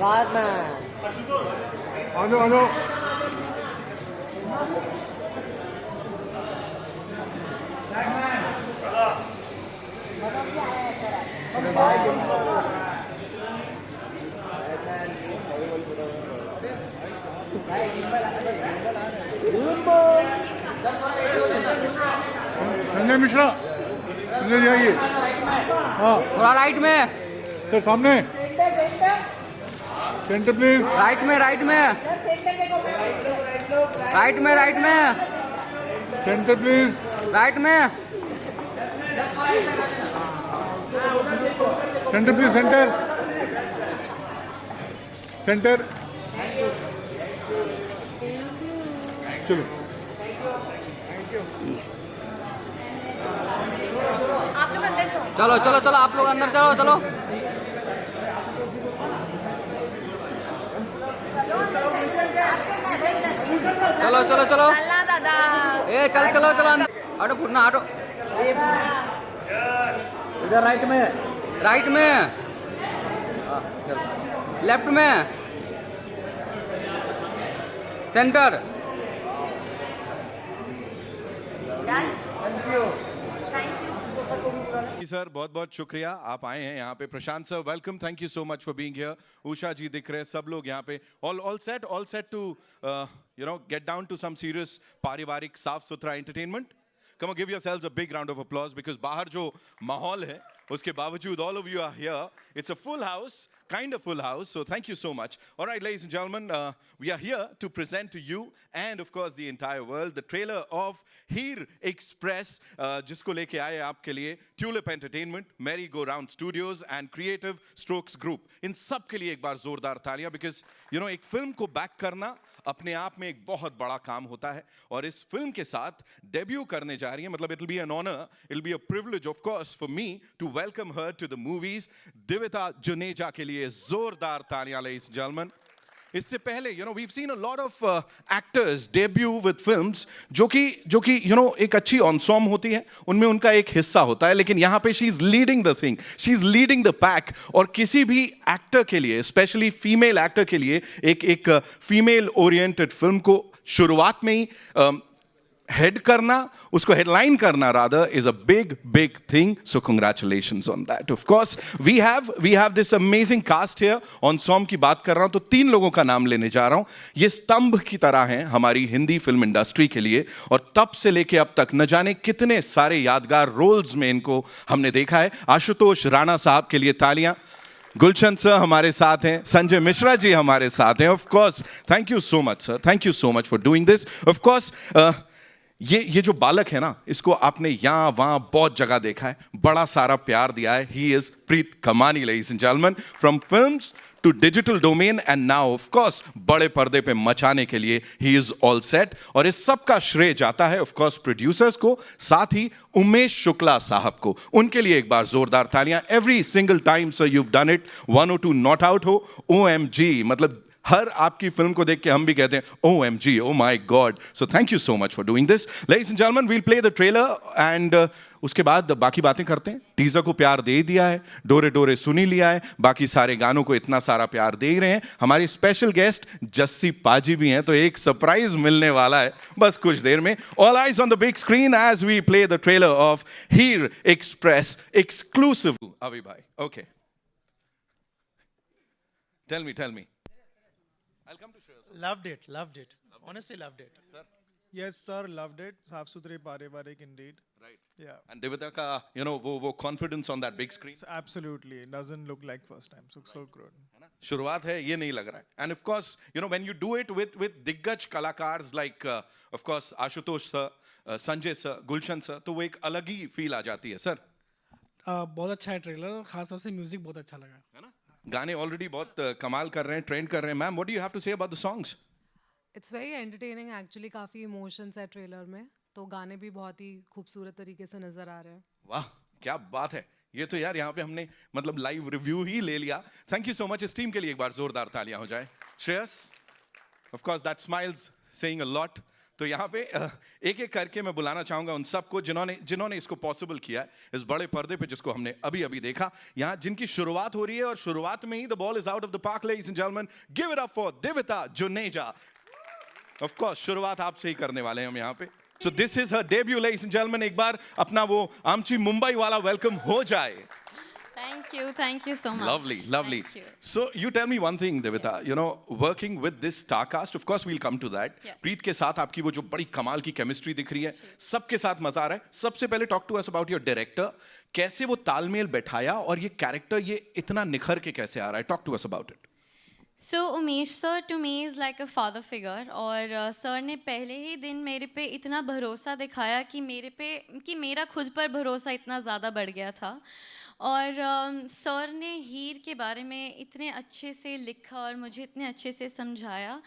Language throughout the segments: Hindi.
Batman. आ जाओ आ जाओ। संजय मिश्रा, संजय जी आइए। हाँ थोड़ा राइट में, सर सामने, सेंटर प्लीज। राइट में, राइट में, राइट में, राइट में, सेंटर प्लीज। राइट में। Centre please, centre centre. चलो चलो चलो चलो, आप लोग अंदर चलो चलो। चलो चलो चलो, दादा ए चल चलो चलो अंदर। ऑटो फुटना ऑटो। इधर राइट में, राइट में, लेफ्ट में, सेंटर। सर बहुत बहुत शुक्रिया आप आए हैं यहाँ पे। Prashant sir welcome, thank you so much for being here. Usha ji दिख रहे हैं, सब लोग यहाँ पे all set to you know get down to some serious पारिवारिक साफ सुथरा entertainment. Come on give yourselves a big round of applause because बाहर जो माहौल है उसके बावजूद all of you are here. It's a full house, kind of full house, so thank you so much. All right, ladies and gentlemen, we are here to present to you and of course the entire world the trailer of Heer Express, जिसको लेके आए आपके लिए Tulip Entertainment, Merry Go Round Studios and Creative Strokes Group. इन सब के लिए एक बार जोरदार तालियां because you know एक फिल्म को बैक करना अपने आप में एक बहुत बड़ा काम होता है और इस फिल्म के साथ डेब्यू करने जा रही है, मतलब it'll be an honor, it'll be a privilege of course for me to welcome her to the movies. दिविता Juneja के लिए जोरदार तालियां ladies and gentlemen. इससे पहले you know we've seen a lot of actors debut with films जो कि you know एक अच्छी ensemble होती है, उनमें उनका एक हिस्सा होता है, लेकिन यहाँ पे she is leading the thing, she is leading the pack. और किसी भी एक्टर के लिए, स्पेशली फीमेल एक्टर के लिए एक फीमेल ओरिएंटेड फिल्म को शुरुआत में ही हेड करना, उसको हेडलाइन करना rather is a big thing, so congratulations on that. Of course we have this amazing cast here. ensemble की बात कर रहा हूं तो 3 लोगों का नाम लेने जा रहा हूं, ये स्तंभ की तरह हैं हमारी हिंदी फिल्म इंडस्ट्री के लिए और तब से लेके अब तक न जाने कितने सारे यादगार रोल्स में इनको हमने देखा है। आशुतोष राणा साहब के लिए तालियां। गुलशन सर हमारे साथ हैं, संजय मिश्रा जी हमारे साथ हैं। Of course thank you so much sir, thank you so much for doing this. Of course ये जो बालक है ना, इसको आपने यहाँ वहाँ बहुत जगह देखा है, बड़ा सारा प्यार दिया है। ही इज प्रीत कमानी ladies and gentlemen, from films to digital domain and now of course बड़े पर्दे पे मचाने के लिए he is all set। और इस सब का श्रेय जाता है of course प्रोड्यूसर्स को, साथ ही उमेश शुक्ला साहब को। उनके लिए एक बार जोरदार तालियां। every single time sir you've done it, 102 not out हो, OMG, मतलब हर आपकी फिल्म को देख के हम भी कहते हैं OMG, oh my God. So thank you so much for doing this. Ladies and gentlemen, we'll play the trailer and उसके बाद बाकी बातें करते हैं। टीजर को प्यार दे ही दिया है, डोरे डोरे सुनी लिया है, बाकी सारे गानों को इतना सारा प्यार दे ही रहे हैं। हमारी स्पेशल गेस्ट जस्सी पाजी भी हैं, तो एक सरप्राइज मिलने वाला है बस कुछ देर में। All eyes on the big screen as we play the trailer of Heer Express exclusive. Avi bhai, okay. Tell me. I'll come to Shreyas. Loved it. Honestly, loved it. Sir? Yes, sir, loved it. साफ सुथरे पारिवारिक indeed. Right. Yeah. And Devita ka, you know, वो confidence on that big screen. Absolutely. It doesn't look like first time. So good. है ना? शुरुआत है, ये नहीं लग रहा है. And of course, you know, when you do it with दिग्गज कलाकार्स like, of course, Ashutosh sir, Sanjay sir, Gulshan sir, तो वो एक अलग ही फील आ जाती है, सर. बहुत अच्छा है ट्रेलर, खास तौर से म्यूजिक बहुत अच्छा लगा है ना? गाने ऑलरेडी बहुत कमाल कर रहे हैं, ट्रेंड कर रहे हैं। Ma'am, what do you have to say about the songs? It's very entertaining actually, काफ़ी इमोशंस है ट्रेलर में, तो गाने भी बहुत ही खूबसूरत तरीके से नज़र आ रहे हैं। वाह क्या बात है, ये तो यार यहाँ पे हमने मतलब लाइव रिव्यू ही ले लिया। Thank you so much. इस टीम के लिए एक बार जोरदार तालियां हो जाए। Shreyas, of course that smiles saying a lot. तो यहाँ पे एक एक करके मैं बुलाना चाहूंगा उन सबको जिन्होंने इसको पॉसिबल किया है, इस बड़े पर्दे पे जिसको हमने अभी अभी देखा, यहाँ जिनकी शुरुआत हो रही है और शुरुआत में ही the ball is out of the park, ladies and gentleman, give it up for Divita Juneja. Of course शुरुआत आपसे ही करने वाले हैं हम यहाँ पे। So this is her debut, ladies and gentleman. एक बार अपना वो आमची मुंबई वाला वेलकम हो जाए। Thank you so much. Lovely. Thank you. So you tell me one thing, Devita. You know, working with this star cast, of course we'll come to that. Yes. प्रीत के साथ आपकी वो जो बड़ी कमाल की केमिस्ट्री दिख रही है, सबके साथ मजा आ रहा है। सबसे पहले talk to us about your director, कैसे वो तालमेल बैठाया और ये कैरेक्टर ये इतना निखर के कैसे आ रहा है? Talk to us about it. So Umesh sir to me is like a father figure, और सर ने पहले ही दिन मेरे पे इतना भरोसा दिखाया कि मेरा खुद पर भरोसा इतना ज़्यादा बढ़ गया था। और सर ने हीर के बारे में इतने अच्छे से लिखा और मुझे इतने अच्छे से समझाया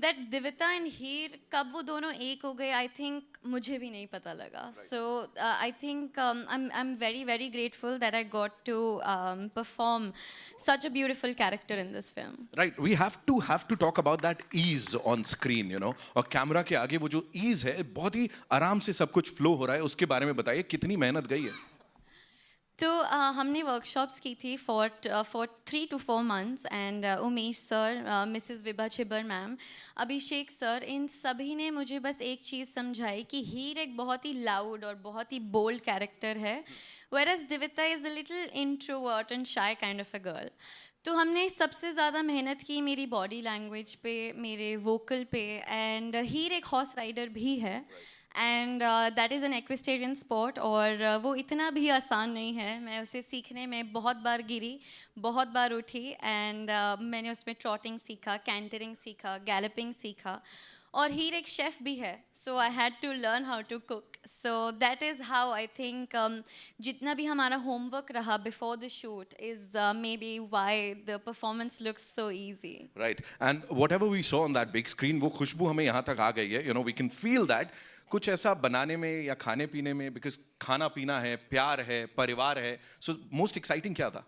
दैट दिविता एंड हीर कब वो दोनों एक हो गए, आई थिंक मुझे भी नहीं पता लगा। So I think I am very very grateful that I got to perform such a beautiful character in this film. Right, we have to talk about that ease on screen, you know. और कैमरा के आगे वो जो ease है, बहुत ही आराम से सब कुछ फ्लो हो रहा है, उसके बारे में बताइए, कितनी मेहनत गई है? तो हमने वर्कशॉप्स की थी for 3 to 4 months, and Umesh sir, Mrs Vibha Chhibber ma'am, Abhishek sir, इन सभी ने मुझे बस एक चीज़ समझाई कि हीर एक बहुत ही लाउड और बहुत ही बोल्ड कैरेक्टर है, whereas Divita is a little introvert and shy kind of a girl. तो हमने सबसे ज़्यादा मेहनत की मेरी बॉडी लैंग्वेज पे, मेरे वोकल पे, एंड हीर एक हॉर्स राइडर भी है, and that is an equestrian sport, और वो इतना भी आसान नहीं है। मैं उसे सीखने में बहुत बार गिरी, बहुत बार उठी, एंड मैंने उसमें ट्रॉटिंग सीखा, कैंटरिंग सीखा, गैलपिंग सीखा, और हीर एक शेफ़ भी है, so I had to learn how to cook. So that is how I think जितना भी हमारा होमवर्क रहा before the shoot is maybe why the performance looks so easy. Right, and whatever we saw on that big screen, वो खुशबू हमें यहाँ तक आ गई है, you know, we can feel that। कुछ ऐसा बनाने में या खाने पीने में, बिकॉज खाना पीना है, प्यार है, परिवार है, सो मोस्ट एक्साइटिंग क्या था?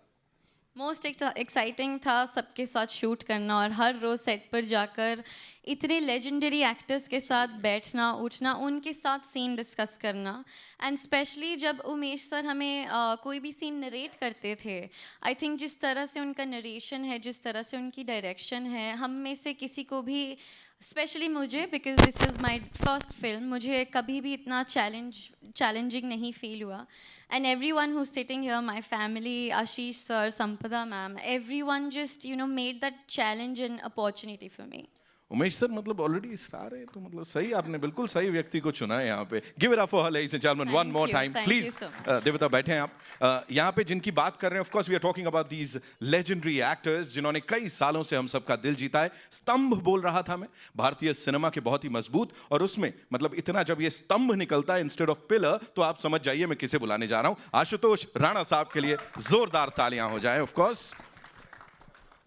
मोस्ट एक्साइटिंग था सबके साथ शूट करना, और हर रोज़ सेट पर जाकर इतने लेजेंडरी एक्टर्स के साथ बैठना उठना, उनके साथ सीन डिस्कस करना, एंड स्पेशली जब उमेश सर हमें कोई भी सीन नरेट करते थे, आई थिंक जिस तरह से उनका नरेशन है, जिस तरह से उनकी डायरेक्शन है, हम में से किसी को भी, स्पेशली मुझे, because this is my first film, मुझे कभी भी इतना चैलेंजिंग नहीं फील हुआ। And every one who sitting here, my family, Ashish sir, Sampada ma'am, every one just made that challenge and opportunity for me. Umesh sir मतलब ऑलरेडी स्टार है, तो मतलब सही, आपने बिल्कुल सही व्यक्ति को चुना है यहाँ पे। Give it up for her, ladies and gentleman, one more time please. Devita बैठे हैं आप। यहाँ पे जिनकी बात कर रहे हैं, of course we are talking about these legendary actors जिन्होंने कई सालों से हम सबका दिल जीता है। स्तंभ बोल रहा था मैं, भारतीय सिनेमा के बहुत ही मजबूत, और उसमें मतलब इतना जब ये स्तंभ निकलता है इंस्टेड ऑफ पिलर, तो आप समझ जाइए मैं किसे बुलाने जा रहा हूँ। आशुतोष राणा साहब के लिए जोरदार तालियां हो जाएं, ऑफ कोर्स।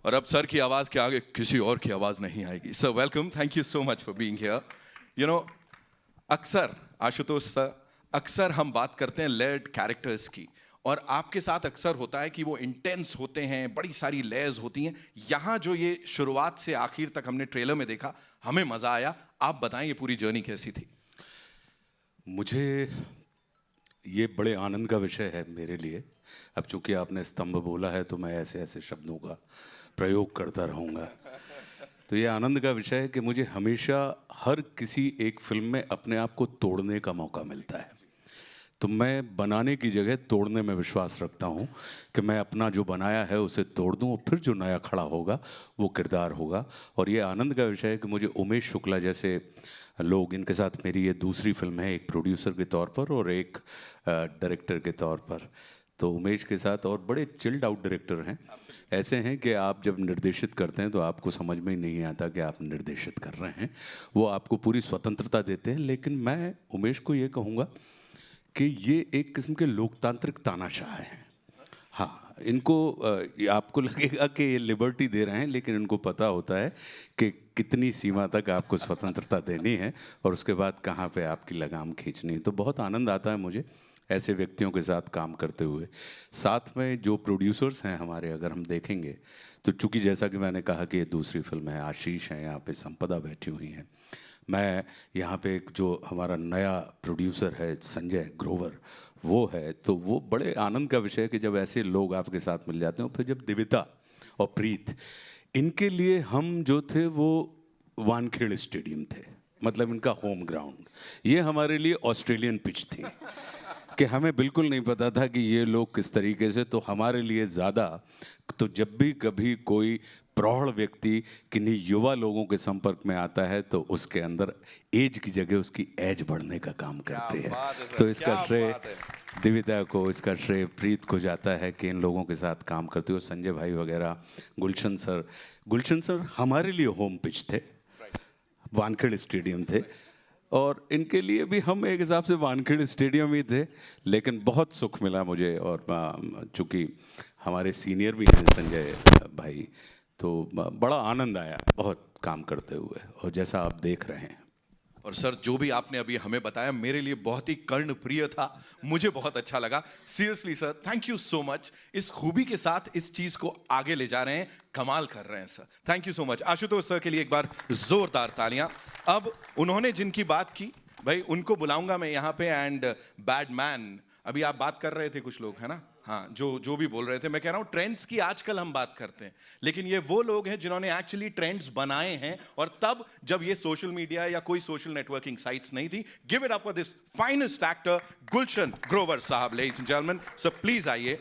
और अब सर की आवाज के आगे किसी और की आवाज नहीं आएगी। Sir welcome, thank you so much for being here. You know, अक्सर आशुतोष सर, अक्सर हम बात करते हैं लेयर्ड कैरेक्टर्स की, और आपके साथ अक्सर होता है कि वो इंटेंस होते हैं, बड़ी सारी लेयर्स होती हैं। यहाँ जो ये शुरुआत से आखिर तक हमने ट्रेलर में देखा, हमें मजा आया। आप बताएं ये पूरी जर्नी कैसी थी? मुझे ये बड़े आनंद का विषय है मेरे लिए। अब चूंकि आपने स्तंभ बोला है, तो मैं ऐसे ऐसे शब्दों का प्रयोग करता रहूँगा। तो ये आनंद का विषय है कि मुझे हमेशा हर किसी एक फिल्म में अपने आप को तोड़ने का मौका मिलता है, तो मैं बनाने की जगह तोड़ने में विश्वास रखता हूँ कि मैं अपना जो बनाया है उसे तोड़ दूँ, और फिर जो नया खड़ा होगा वो किरदार होगा। और ये आनंद का विषय है कि मुझे उमेश शुक्ला जैसे लोग, इनके साथ मेरी ये दूसरी फिल्म है, एक प्रोड्यूसर के तौर पर और एक डायरेक्टर के तौर पर। तो उमेश के साथ, और बड़े चिल्ड आउट डायरेक्टर हैं, ऐसे हैं कि आप जब निर्देशित करते हैं तो आपको समझ में ही नहीं आता कि आप निर्देशित कर रहे हैं। वो आपको पूरी स्वतंत्रता देते हैं। लेकिन मैं उमेश को ये कहूँगा कि ये एक किस्म के लोकतांत्रिक तानाशाह हैं। हाँ, इनको आपको लगेगा कि ये लिबर्टी दे रहे हैं, लेकिन इनको पता होता है कि कितनी सीमा तक आपको स्वतंत्रता देनी है और उसके बाद कहाँ पे आपकी लगाम खींचनी है। तो बहुत आनंद आता है मुझे ऐसे व्यक्तियों के साथ काम करते हुए। साथ में जो प्रोड्यूसर्स हैं हमारे, अगर हम देखेंगे तो चूँकि जैसा कि मैंने कहा कि ये दूसरी फिल्म है, आशीष हैं यहाँ पे, संपदा बैठी हुई हैं, मैं यहाँ पे एक जो हमारा नया प्रोड्यूसर है संजय ग्रोवर, वो है, तो वो बड़े आनंद का विषय है कि जब ऐसे लोग आपके साथ मिल जाते हैं। फिर जब दिविता और प्रीत, इनके लिए हम जो थे वो वानखेड़े स्टेडियम थे, मतलब इनका होम ग्राउंड। ये हमारे लिए ऑस्ट्रेलियन पिच थी कि हमें बिल्कुल नहीं पता था कि ये लोग किस तरीके से, तो हमारे लिए ज़्यादा, तो जब भी कभी कोई प्रौढ़ व्यक्ति किन्हीं युवा लोगों के संपर्क में आता है तो उसके अंदर एज की जगह उसकी एज बढ़ने का काम करते हैं। तो इसका श्रेय दिविता को, इसका श्रेय प्रीत को जाता है कि इन लोगों के साथ काम करते हो। संजय भाई वगैरह, गुलशन सर हमारे लिए होम पिच थे, वानखेड़े स्टेडियम थे, और इनके लिए भी हम एक हिसाब से वानखेड़े स्टेडियम ही थे। लेकिन बहुत सुख मिला मुझे, और चूँकि हमारे सीनियर भी हैं संजय भाई, तो बड़ा आनंद आया बहुत काम करते हुए, और जैसा आप देख रहे हैं। और सर जो भी आपने अभी हमें बताया मेरे लिए बहुत ही कर्णप्रिय था, मुझे बहुत अच्छा लगा। Seriously sir, thank you so much. इस खूबी के साथ इस चीज को आगे ले जा रहे हैं, कमाल कर रहे हैं sir, thank you so much. Ashutosh sir के लिए एक बार जोरदार तालियां। अब उन्होंने जिनकी बात की भाई उनको बुलाऊंगा मैं यहाँ पे। एंड बैडमैन, अभी आप बात कर रहे थे कुछ लोग, है ना, हाँ, जो भी बोल रहे थे, मैं कह रहा हूँ ट्रेंड्स की आजकल हम बात करते हैं, लेकिन ये वो लोग हैं जिन्होंने एक्चुअली ट्रेंड्स बनाए हैं, और तब जब ये सोशल मीडिया या कोई सोशल नेटवर्किंग साइट्स नहीं थी। Give it up for this finest actor Gulshan Grover साहब, ladies and gentleman. Sir please आइए।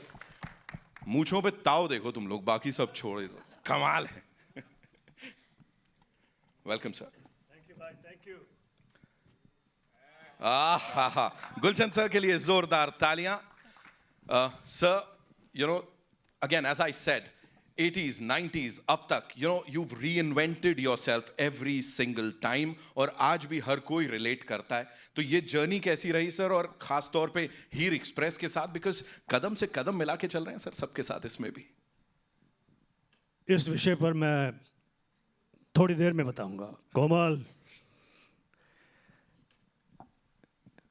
मूंछों पे ताव देखो तुम लोग, बाकी सब छोड़ दो, कमाल है। Welcome sir. थैंक यू भाई, थैंक यू। गुलशन सर के लिए जोरदार तालियां। Sir, you know, again, as I said, 80s, 90s, अब तक, you know, you've reinvented yourself every single time, और आज भी हर कोई relate करता है। तो ये जर्नी कैसी रही सर, और खास तौर पे हीर एक्सप्रेस के साथ, बिकॉज कदम से कदम मिला के चल रहे हैं सर सबके साथ इसमें भी। इस विषय पर मैं थोड़ी देर में बताऊंगा। कोमल,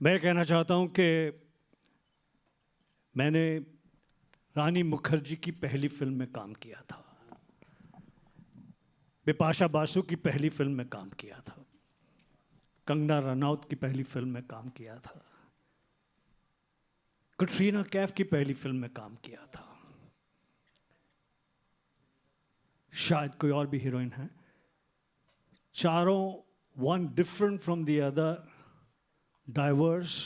मैं कहना चाहता हूं कि मैंने रानी मुखर्जी की पहली फिल्म में काम किया था, बिपाशा बासु की पहली फिल्म में काम किया था, कंगना रनौत की पहली फिल्म में काम किया था, कटरीना कैफ की पहली फिल्म में काम किया था, शायद कोई और भी हीरोइन है। चारों one different from the other, diverse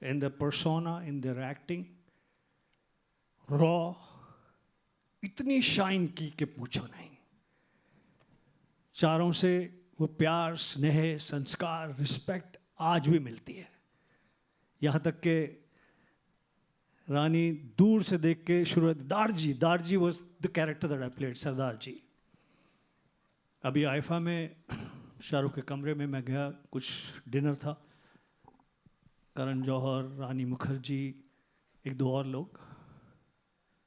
in the persona, in their acting, raw, इतनी शाइन की कि पूछो नहीं। चारों से वो प्यार, स्नेह, संस्कार, रिस्पेक्ट आज भी मिलती है। यहाँ तक कि रानी दूर से देख के शुरू, Darji was the character that I played, Sardar ji. अभी आइफा में शाहरुख के कमरे में मैं गया, कुछ डिनर था, करण जौहर, रानी मुखर्जी, एक दो और लोग।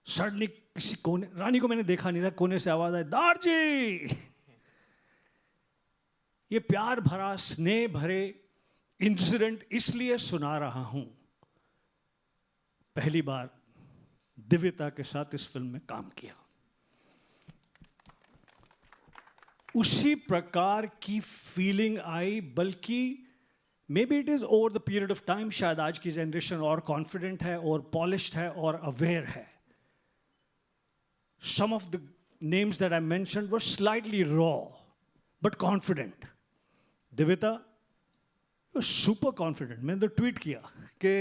सडनली किसी कोने, रानी को मैंने देखा नहीं था, कोने से आवाज आई, दारजी। ये प्यार भरा, स्नेह भरे इंसिडेंट इसलिए सुना रहा हूं, पहली बार दिव्यता के साथ इस फिल्म में काम किया। उसी प्रकार की फीलिंग आई, बल्कि may be it is over the period of time, शायद आज की जनरेशन और कॉन्फिडेंट है और पॉलिश्ड है और अवेयर है। Some of the names that I mentioned were slightly raw, but confident. Divita was super confident. मैंने तो ट्वीट किया कि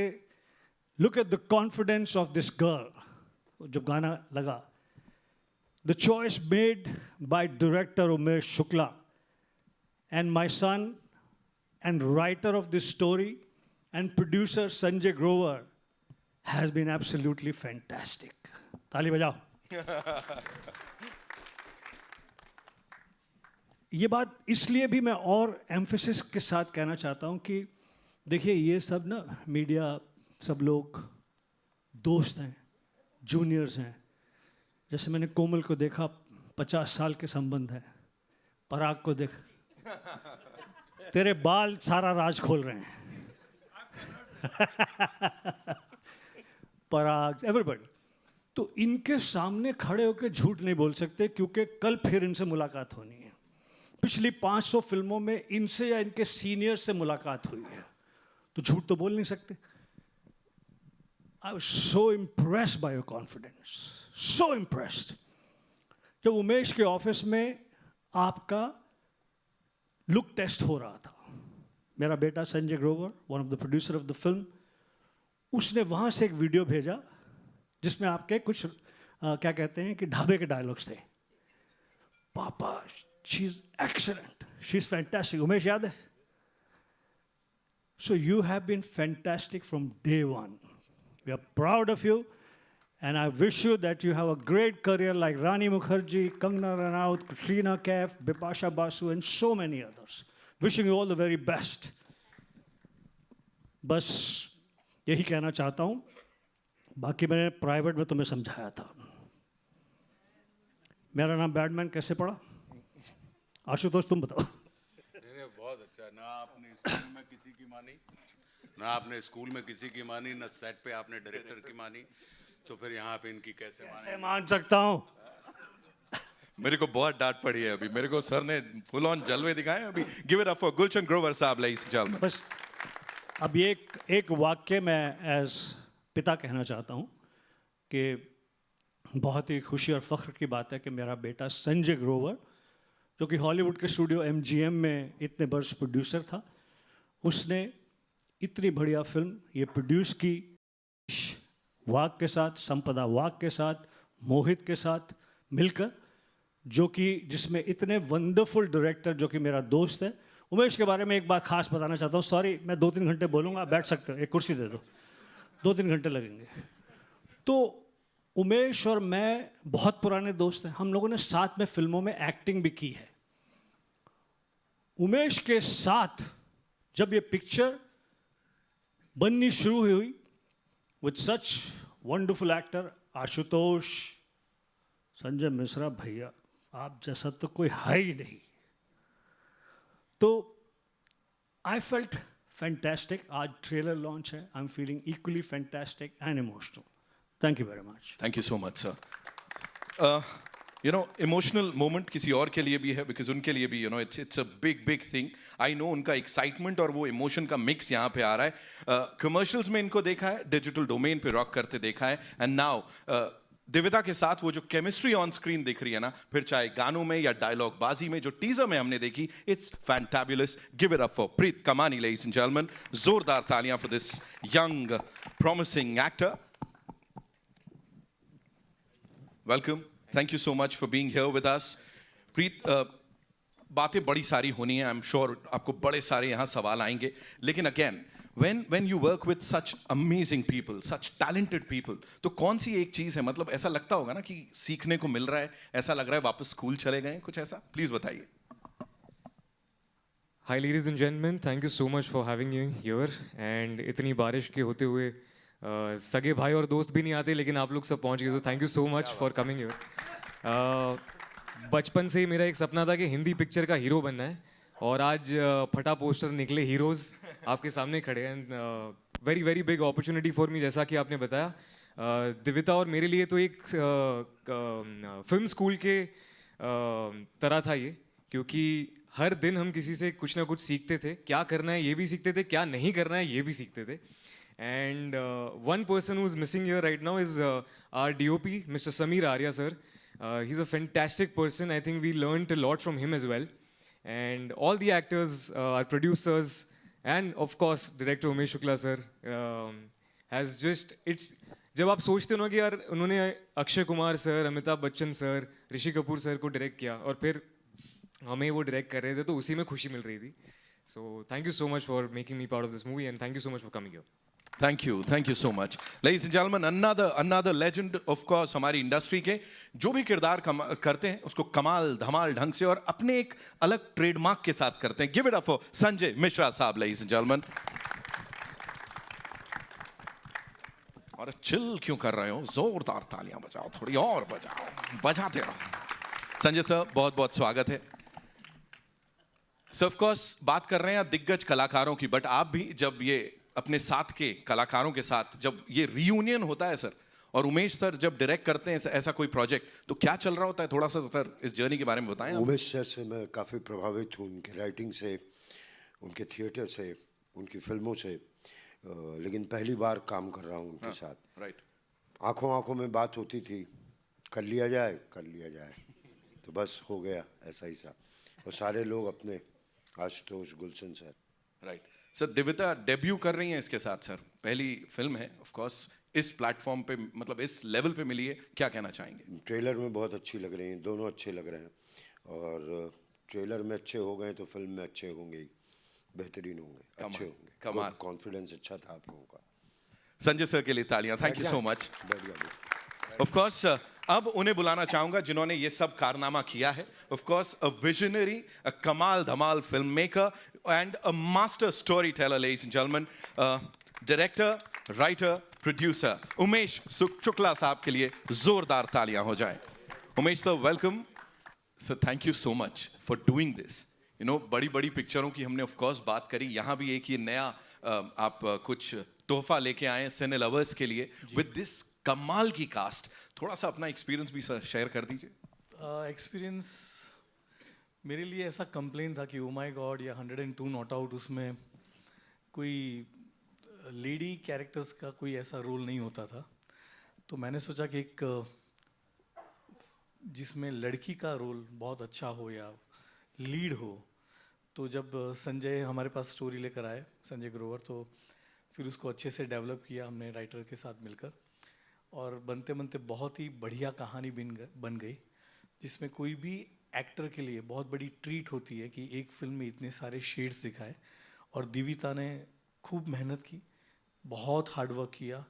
look at the confidence of this girl. जब गाना लगा, the choice made by director Umesh Shukla and my son and writer of this story and producer Sanjay Grover has been absolutely fantastic. ताली बजाओ। ये बात इसलिए भी मैं और एम्फेसिस के साथ कहना चाहता हूं कि देखिए, ये सब ना मीडिया, सब लोग दोस्त हैं, जूनियर्स हैं। जैसे मैंने कोमल को देखा, 50 साल के संबंध है। पराग को देख, तेरे बाल सारा राज खोल रहे हैं। पराग, एवरीबॉडी। तो इनके सामने खड़े होकर झूठ नहीं बोल सकते, क्योंकि कल फिर इनसे मुलाकात होनी है। पिछली 500 फिल्मों में इनसे या इनके सीनियर से मुलाकात हुई है, तो झूठ तो बोल नहीं सकते। I was so impressed by your confidence, so impressed. जब उमेश के ऑफिस में आपका लुक टेस्ट हो रहा था, मेरा बेटा Sanjay Grover, one of the producer of the film, उसने वहाँ से एक वीडियो भेजा जिसमें आपके कुछ क्या कहते हैं कि ढाबे के डायलॉग्स थे। पापा, she is excellent, she is fantastic. Umesh याद है? So you have been fantastic from day one. We are proud of you and I wish you that you have a great career like Rani Mukherjee, Kangana Ranaut, Katrina Kaif, Bipasha Basu and so many others. Wishing you all the very best. बस यही कहना चाहता हूँ, बाकी मैंने प्राइवेट में तुम्हें समझाया था। मेरा नाम बैडमैन कैसे पड़ा? आशुतोष तुम बताओ। बहुत अच्छा। ना आपने स्कूल में किसी की मानी, ना आपने स्कूल में किसी की मानी, ना सेट पे आपने डायरेक्टर की मानी, तो फिर यहाँ पे इनकी कैसे माने? मान सकता हूँ। मेरे को बहुत डांट पड़ी है अभी, मेरे को सर ने फुल ऑन जलवे दिखाए अभी। गिव इट अप फॉर गुलशन ग्रोवर साहब, ladies and gentlemen। बस अब ये एक वाक्य मैं एज पिता कहना चाहता हूँ कि बहुत ही खुशी और फख्र की बात है कि मेरा बेटा संजय ग्रोवर, जो कि हॉलीवुड के स्टूडियो MGM में इतने वर्ष प्रोड्यूसर था, उसने इतनी बढ़िया फिल्म ये प्रोड्यूस की, वाग के साथ, संपदा वाग के साथ, मोहित के साथ मिलकर, जो कि जिसमें इतने वंडरफुल डायरेक्टर, जो कि मेरा दोस्त है। उमेश के बारे में एक बात खास बताना चाहता हूँ। सॉरी, मैं 2-3 घंटे बोलूँगा, आप बैठ सकते हो, एक कुर्सी दे दो, 2-3 घंटे लगेंगे। तो उमेश और मैं बहुत पुराने दोस्त हैं, हम लोगों ने साथ में फिल्मों में एक्टिंग भी की है। उमेश के साथ जब ये पिक्चर बननी शुरू हुई with such wonderful actor Ashutosh, Sanjay Mishra, भैया आप जैसा तो कोई है ही नहीं। तो I felt fantastic। आज ट्रेलर लॉन्च है, I am feeling equally fantastic and emotional. Thank you very much. Thank you so much sir. You know, emotional moment किसी और के लिए भी है, बिकॉज उनके लिए भी, you know, it's a big thing. I know उनका एक्साइटमेंट और वो इमोशन का मिक्स यहाँ पे आ रहा है। कमर्शियल्स में इनको देखा है, डिजिटल डोमेन पे रॉक करते देखा है, एंड नाउ दिव्यता के साथ वो जो केमिस्ट्री ऑन स्क्रीन दिख रही है ना, फिर चाहे गानों में या डायलॉग बाजी में, जो टीजर में हमने देखी, it's fantabulous. Give it up for Preet Kamani, ladies and gentleman. जोरदार तालियां for this young promising actor. Welcome, thank you so much for being here with us. Preet, बातें बड़ी सारी होनी है, आई एम श्योर आपको बड़े सारे यहाँ सवाल आएंगे, लेकिन again when you work with such amazing people, such talented people, तो कौन सी एक चीज है, मतलब ऐसा लगता होगा ना कि सीखने को मिल रहा है, ऐसा लग रहा है वापस स्कूल चले गए, कुछ ऐसा? प्लीज बताइए। Hi ladies and gentlemen, thank you so much for having me here, and इतनी बारिश के होते हुए सगे भाई और दोस्त भी नहीं आते, लेकिन आप लोग सब पहुंच गए, तो thank you so much for coming here. बचपन से ही मेरा एक सपना था कि हिंदी पिक्चर का हीरो बनना है, और आज फटा पोस्टर निकले, हीरोज आपके सामने खड़े हैं। Very very big opportunity for मी, जैसा कि आपने बताया। दिव्यता और मेरे लिए तो एक फिल्म स्कूल के तरह था ये, क्योंकि हर दिन हम किसी से कुछ ना कुछ सीखते थे। क्या करना है ये भी सीखते थे, क्या नहीं करना है ये भी सीखते थे। And one person who is missing here right now is our DOP, Mr. Sameer Arya sir. He's a fantastic person. I think we learned a lot from him as well. And all the actors, our producers, and of course director Umesh Shukla sir has just, it's, जब आप सोचते हो ना कि यार उन्होंने Akshay Kumar sir, Amitabh Bachchan sir, Rishi Kapoor sir को डायरेक्ट किया और फिर हमें वो डायरेक्ट कर रहे थे, तो उसी में खुशी मिल रही थी। So thank you so much for making me part of this movie, and thank you so much for coming here. Thank you so much, ladies and gentlemen। another legend, of course, हमारी इंडस्ट्री के जो भी किरदार करते हैं उसको कमाल धमाल ढंग से और अपने एक अलग ट्रेडमार्क के साथ करते हैं। Give it up for Sanjay Mishra साहब, ladies and gentlemen। और चिल क्यों कर रहे हो, जोरदार तालियां बजाओ, थोड़ी और बजाओ, बजाते रहो। संजय सर, बहुत बहुत स्वागत है। सर, ऑफ कोर्स बात कर रहे हैं दिग्गज कलाकारों की, बट आप भी जब ये अपने साथ के कलाकारों के साथ जब ये रियूनियन होता है सर, और उमेश सर जब डायरेक्ट करते हैं ऐसा कोई प्रोजेक्ट तो क्या चल रहा होता है, थोड़ा सा सर इस जर्नी के बारे में बताएं आप। उमेश सर से मैं काफ़ी प्रभावित हूँ, उनके राइटिंग से, उनके थिएटर से, उनकी फिल्मों से, लेकिन पहली बार काम कर रहा हूँ उनके साथ। राइट। आंखों आंखों में बात होती थी, कर लिया जाए तो बस हो गया ऐसा ही सा। और सारे लोग अपने, आशुतोष, गुलशन सर। राइट सर, दिव्यता डेब्यू कर रही हैं इसके साथ सर, पहली फिल्म है ऑफ कोर्स, इस प्लेटफॉर्म पे मतलब इस लेवल पे मिली है, क्या कहना चाहेंगे? ट्रेलर में बहुत अच्छी लग रही हैं, दोनों अच्छे लग रहे हैं, और ट्रेलर में अच्छे हो गए तो फिल्म में अच्छे होंगे ही, बेहतरीन होंगे, अच्छे होंगे। कमाल। कॉन्फिडेंस अच्छा था आप लोगों का। संजय सर के लिए तालियां, थैंक यू सो मच। बढ़िया। ऑफ कोर्स अब उन्हें बुलाना चाहूंगा जिन्होंने ये सब कारनामा किया है। Of course a visionary, a कमाल धमाल film maker and a master story teller, ladies and gentleman, director, writer, producer Umesh Shukla साहब के लिए जोरदार तालियां हो जाए। Umesh sir, welcome sir, thank you so much for doing this. You know, बड़ी बड़ी पिक्चरों की हमने ऑफ कोर्स बात करी, यहाँ भी एक ये नया आप कुछ तोहफा लेके आए सिने लवर्स के लिए विद दिस कमाल की कास्ट। थोड़ा सा अपना एक्सपीरियंस भी सर शेयर कर दीजिए। एक्सपीरियंस मेरे लिए ऐसा कंप्लेन था कि ओ माय गॉड या 102 नॉट आउट, उसमें कोई लेडी कैरेक्टर्स का कोई ऐसा रोल नहीं होता था। तो मैंने सोचा कि एक जिसमें लड़की का रोल बहुत अच्छा हो या लीड हो। तो जब संजय हमारे पास स्टोरी लेकर आए, संजय ग्रोवर, तो फिर उसको अच्छे से डेवलप किया हमने राइटर के साथ मिलकर, और बनते बनते बहुत ही बढ़िया कहानी बन गई, जिसमें कोई भी एक्टर के लिए बहुत बड़ी ट्रीट होती है कि एक फिल्म में इतने सारे शेड्स दिखाए। और दिविता ने खूब मेहनत की, बहुत हार्डवर्क किया,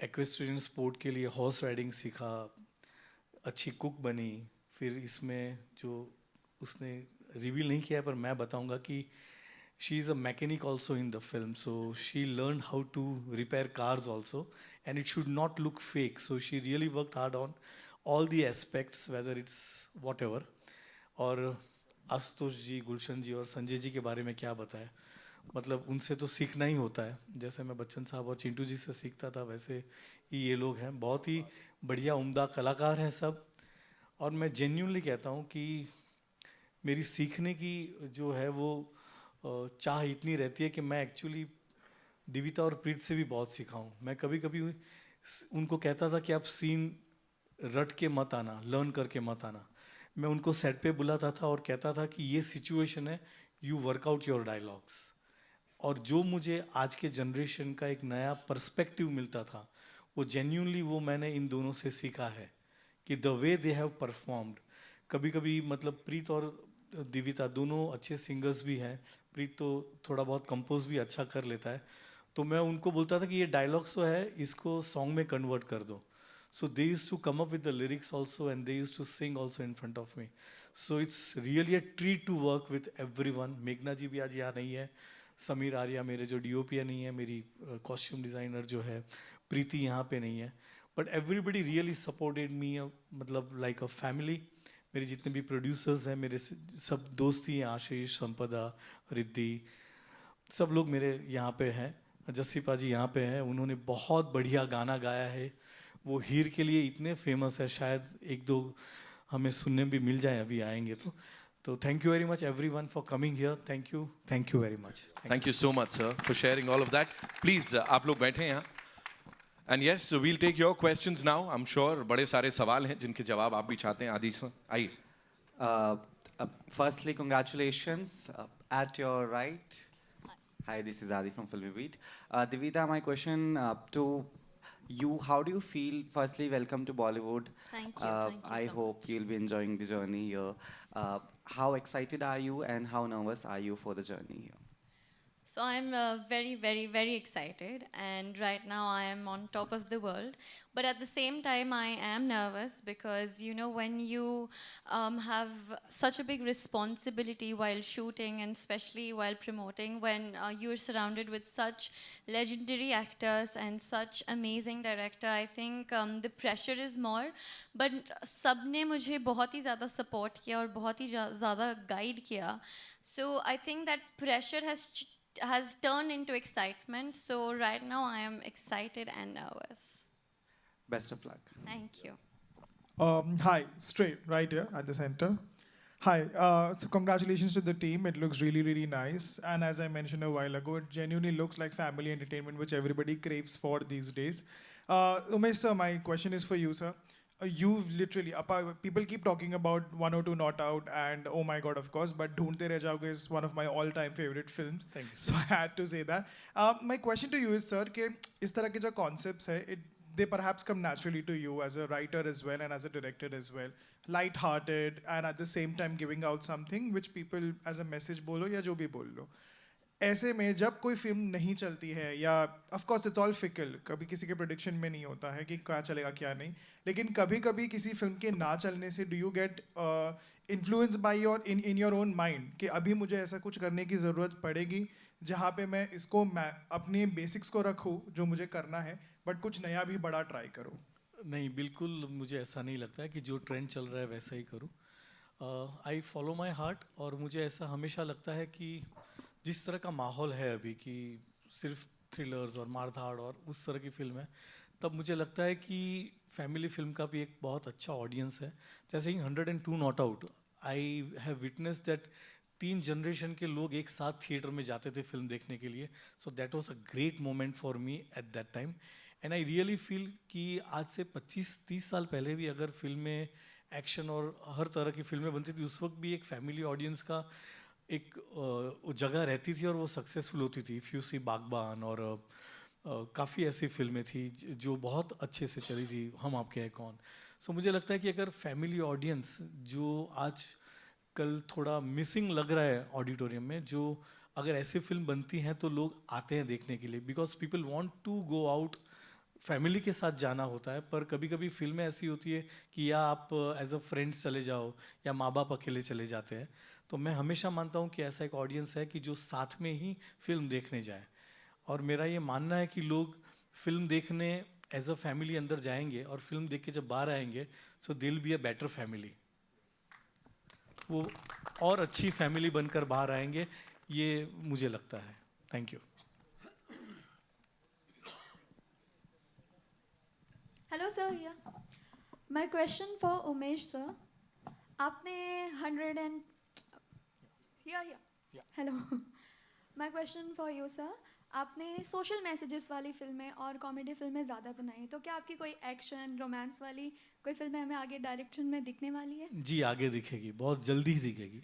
एक्वेस्ट्रियन स्पोर्ट के लिए हॉर्स राइडिंग सीखा, अच्छी कुक बनी। फिर इसमें जो उसने रिवील नहीं किया पर मैं बताऊंगा कि she is a mechanic also in the film, so she learn how to repair cars also, and it should not look fake. So she really worked hard on all the aspects, whether it's whatever. और आशुतोष जी, गुलशन जी और संजय जी के बारे में क्या बताएं, मतलब उनसे तो सीखना ही होता है। जैसे मैं बच्चन साहब और चिंटू जी से सीखता था, वैसे ही ये लोग हैं, बहुत ही बढ़िया उम्दा कलाकार हैं सब। और मैं जेन्युइनली कहता हूँ कि मेरी सीखने की जो है वो चाह इतनी रहती है कि मैं एक्चुअली दिविता और प्रीत से भी बहुत सीखा हूँ। मैं कभी कभी उनको कहता था कि आप सीन रट के मत आना, लर्न करके मत आना। मैं उनको सेट पे बुलाता था और कहता था कि ये सिचुएशन है, यू वर्कआउट योर डायलॉग्स। और जो मुझे आज के जनरेशन का एक नया पर्सपेक्टिव मिलता था, वो जेन्युइनली वो मैंने इन दोनों से सीखा है कि the way they have performed. कभी कभी मतलब प्रीत और दिविता दोनों अच्छे सिंगर्स भी हैं, प्रीत तो थोड़ा बहुत कंपोज भी अच्छा कर लेता है, तो मैं उनको बोलता था कि ये डायलॉग्स जो है इसको सॉन्ग में कन्वर्ट कर दो। So they used to come up with the lyrics also and they used to sing also in front of me. So it's really a treat to work with everyone. मेघना जी भी आज यहाँ नहीं है, समीर आर्या मेरे जो DOP नहीं है, मेरी कॉस्ट्यूम डिज़ाइनर जो है प्रीति यहाँ पे नहीं है, but everybody really supported me, मतलब लाइक अ फैमिली। मेरे जितने भी प्रोड्यूसर्स हैं, मेरे सब दोस्त ही हैं, आशीष, संपदा, रिद्धि, सब लोग मेरे यहाँ पे हैं। जस्सीपा जी यहाँ पे हैं, उन्होंने बहुत बढ़िया गाना गाया है, वो हीर के लिए इतने फेमस है, शायद एक दो हमें सुनने भी मिल जाए अभी आएंगे तो thank you very much everyone for coming here. Thank you very much. Thank you so much sir for sharing all of that. Please आप लोग बैठे यहाँ, and yes we'll take your questions now. I am sure बड़े सारे सवाल हैं जिनके जवाब आप भी चाहते हैं। आदि सर आइए। Firstly, congratulations at your right. Hi, this is Adi from Filmy Beat. Divita, my question to you, how do you feel? Firstly, welcome to Bollywood. Thank you. Thank you I so hope you'll be enjoying the journey here. How excited are you and how nervous are you for the journey here? So I'm very, very, very excited, and right now I am on top of the world. But at the same time, I am nervous because, you know, when you have such a big responsibility while shooting and especially while promoting, when you're surrounded with such legendary actors and such amazing director, I think the pressure is more. But सबने मुझे बहुत ही ज़्यादा support किया और बहुत ही ज़्यादा guide किया. So I think that pressure has turned into excitement. So right now I am excited and nervous. Best of luck. Thank you. Hi, straight right here at the center. Hi, so congratulations to the team. It looks really, really nice. And as I mentioned a while ago, it genuinely looks like family entertainment, which everybody craves for these days. Umesh sir, my question is for you, sir. You've literally, people keep talking about 102 Not Out and oh my god, of course, but Dhoondte Reh Jaoge is one of my all-time favorite films. Thank you, So I had to say that. My question to you is, sir, कि इस तरह के जो concepts है, they perhaps come naturally to you as a writer as well and as a director as well. Light-hearted and at the same time giving out something which people as a message बोलो या जो भी बोल लो. ऐसे में जब कोई फिल्म नहीं चलती है या of course it's all fickle, कभी किसी के प्रोडिक्शन में नहीं होता है कि क्या चलेगा क्या नहीं, लेकिन कभी कभी किसी फिल्म के ना चलने से do you get influence by your in your own mind कि अभी मुझे ऐसा कुछ करने की ज़रूरत पड़ेगी जहाँ पे मैं इसको अपने बेसिक्स को रखूँ जो मुझे करना है, बट कुछ नया भी बड़ा ट्राई करूँ? नहीं, बिल्कुल मुझे ऐसा नहीं लगता है कि जो ट्रेंड चल रहा है वैसा ही करूँ. I follow my heart. और मुझे ऐसा हमेशा लगता है कि जिस तरह का माहौल है अभी कि सिर्फ थ्रिलर्स और मारधाड़ और उस तरह की फिल्म है, तब मुझे लगता है कि फैमिली फिल्म का भी एक बहुत अच्छा ऑडियंस है. जैसे ही 102 not out, I have witness that 3 generation के लोग एक साथ थिएटर में जाते थे फिल्म देखने के लिए. So that was a great moment for me at that time. And I really feel कि आज से 25-30 साल पहले भी अगर फिल्में एक्शन और हर तरह की फिल्में बनती थी, उस वक्त भी एक फैमिली ऑडियंस का एक जगह रहती थी और वो सक्सेसफुल होती थी. इफ़ यू सी बागबान और काफ़ी ऐसी फिल्में थी जो बहुत अच्छे से चली थी, हम आपके हैं कौन. सो मुझे लगता है कि अगर फैमिली ऑडियंस जो आज कल थोड़ा मिसिंग लग रहा है ऑडिटोरियम में, जो अगर ऐसी फिल्म बनती हैं तो लोग आते हैं देखने के लिए, because people want to go out. Family के साथ जाना होता है, पर कभी कभी फिल्में ऐसी होती है कि या आप एज अ फ्रेंड्स चले जाओ या माँ बाप अकेले चले जाते हैं. तो मैं हमेशा मानता हूँ कि ऐसा एक ऑडियंस है कि जो साथ में ही फिल्म देखने जाए. और मेरा ये मानना है कि लोग फिल्म देखने एज अ फैमिली अंदर जाएंगे और फिल्म देख के जब बाहर आएंगे, सो दिल बी अ बेटर फैमिली. वो और अच्छी फैमिली बनकर बाहर आएंगे, ये मुझे लगता है. Thank you. Hello sir, here. My question for Umesh sir. आपने 100 and yeah. Hello. My question for you sir. आपने सोशल मैसेजेस वाली फिल्में और कॉमेडी फिल्में ज़्यादा बनाई, तो क्या आपकी कोई एक्शन रोमांस वाली कोई फिल्में हमें आगे डायरेक्शन में दिखने वाली है? जी, आगे दिखेगी, बहुत जल्दी ही दिखेगी.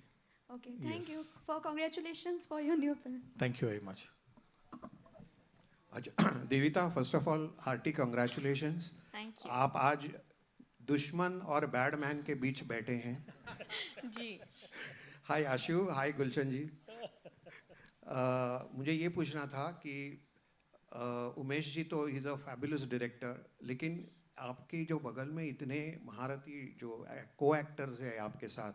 Okay, thank you for congratulations for your new film. Thank you very much. Devita, first of all hearty congratulations. Thank you. आप आज दुश्मन और बैडमैन के बीच बैठे हैं. जी. हाय आशु, हाय गुलशन जी. मुझे ये पूछना था कि उमेश जी तो इज़ अ फैबुलस डायरेक्टर, लेकिन आपकी जो बगल में इतने महारथी जो को एक्टर्स हैं आपके साथ,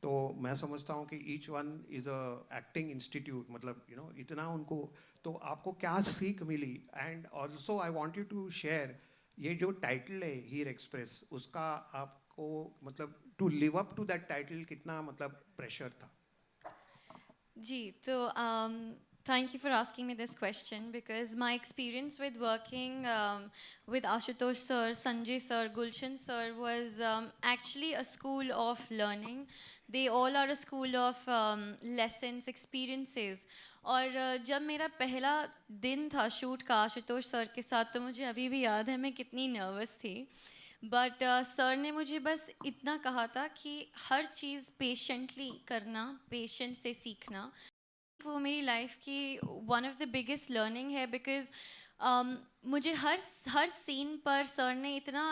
तो मैं समझता हूँ कि each one is a acting institute, मतलब इतना उनको, तो आपको क्या सीख मिली? And also I want you to share, ये जो टाइटल है हीर एक्सप्रेस, उसका आपको मतलब to live up to that title कितना मतलब प्रेशर था? जी, तो thank you for asking me this question, because my experience with working with Ashutosh sir, Sanjay sir, Gulshan sir was actually a school of learning. They all are a school of lessons, experiences. और जब मेरा पहला दिन था शूट का आशुतोष सर के साथ, तो मुझे अभी भी याद है मैं कितनी नर्वस थी. बट सर ने मुझे बस इतना कहा था कि हर चीज़ पेशेंटली करना, पेशेंस से सीखना. वो मेरी लाइफ की one of the biggest learning है, बिकॉज मुझे हर सीन पर सर ने इतना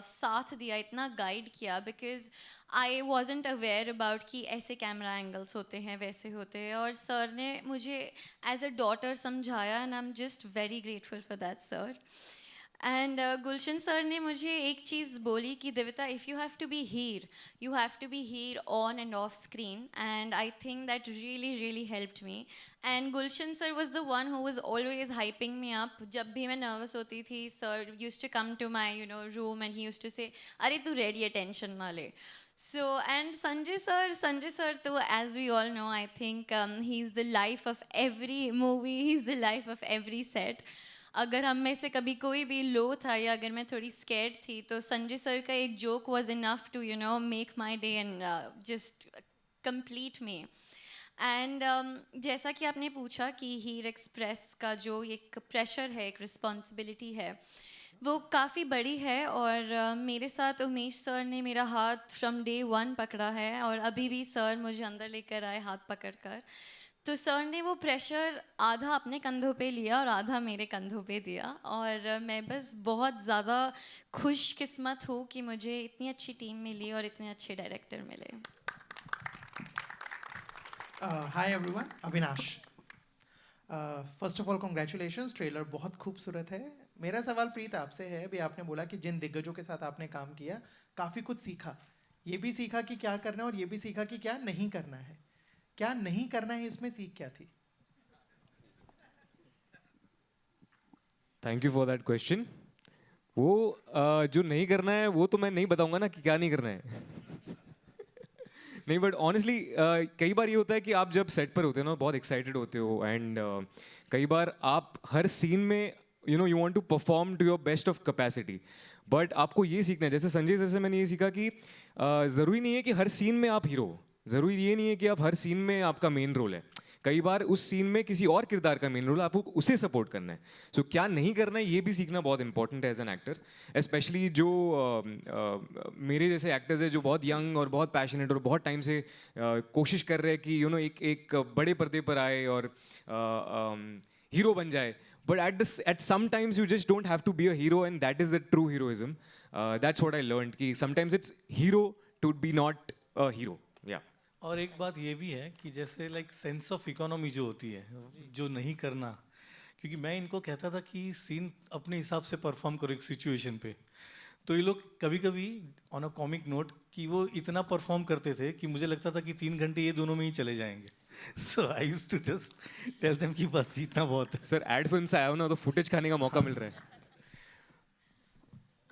साथ दिया, इतना गाइड किया, because I wasn't aware about कि ऐसे कैमरा एंगल्स होते हैं, वैसे होते हैं, और सर ने मुझे एज अ डॉटर समझाया. And I am just very grateful for that sir. And Gulshan sir ने मुझे एक चीज़ बोली कि Devita, if you have to be hero, you have to be hero on and off screen. And I think that really helped me. And Gulshan sir was the one who was always hyping me up. जब भी मैं नर्वस होती थी, sir use to come to my room and he use to say, अरे तू रेडी है, टेंशन ना ले. So, and Sanjay sir too, as we all know, I think he's the life of every movie, he's the life of every set. अगर हम में से कभी कोई भी लो था या अगर मैं थोड़ी स्कैर्ड थी तो संजय सर का एक joke was enough to make my day and just complete me. And जैसा कि आपने पूछा कि हीर एक्सप्रेस का जो एक प्रेशर है, एक रिस्पॉन्सिबिलिटी है, वो काफ़ी बड़ी है। और मेरे साथ उमेश सर ने मेरा हाथ फ्रॉम डे 1 पकड़ा है और अभी भी सर मुझे अंदर लेकर आए हाथ पकड़कर। तो सर ने वो प्रेशर आधा अपने कंधों पे लिया और आधा मेरे कंधों पे दिया। और मैं बस बहुत ज़्यादा खुशकिस्मत हूँ कि मुझे इतनी अच्छी टीम मिली और इतने अच्छे डायरेक्टर मिले। Hi everyone, Avinash. First of all congratulations, trailer बहुत खूबसूरत है। मेरा सवाल प्रीत आपसे है, अभी आपने बोला कि जिन दिग्गजों के साथ आपने काम किया काफ़ी कुछ सीखा, ये भी सीखा कि क्या करना है और ये भी सीखा कि क्या नहीं करना है। क्या नहीं करना है, इसमें सीख क्या थी? Thank you for that question. वो जो नहीं करना है वो तो मैं नहीं बताऊंगा ना कि क्या नहीं करना है। नहीं, बट ऑनेस्टली कई बार ये होता है कि आप जब सेट पर होते हो ना, बहुत एक्साइटेड होते हो एंड कई बार आप हर सीन में you want to perform to your best of capacity. But आपको ये सीखना है, जैसे संजय सर से मैंने ये सीखा कि ज़रूरी नहीं है कि हर सीन में आप हीरो हो, ज़रूरी ये नहीं है कि आप हर सीन में आपका मेन रोल है। कई बार उस सीन में किसी और किरदार का मेन रोल है, आपको उसे सपोर्ट करना है। सो क्या नहीं करना है ये भी सीखना बहुत इंपॉर्टेंट है एज एन एक्टर, स्पेशली जो मेरे जैसे एक्टर्स हैं जो बहुत यंग और बहुत पैशनेट और बहुत टाइम से कोशिश कर रहे हैं कि एक बड़े पर्दे पर आए और हीरो बन जाए। But at some times you just don't have to be a hero, and that is the true heroism. That's what I learned. कि sometimes it's hero to be not a hero. Yeah. और एक बात ये भी है कि जैसे लाइक सेंस ऑफ इकोनॉमी जो होती है, जो नहीं करना, क्योंकि मैं इनको कहता था कि सीन अपने हिसाब से परफॉर्म करो एक सिचुएशन पे, तो ये लोग कभी कभी ऑन अ कॉमिक नोट कि वो इतना परफॉर्म करते थे कि मुझे लगता था कि 3 घंटे ये दोनों में ही चले जाएंगे। So I used to just tell them कि बस इतना बहुत है। सर एड फिल्म से आया हो ना, तो फुटेज खाने का मौका मिल रहा है।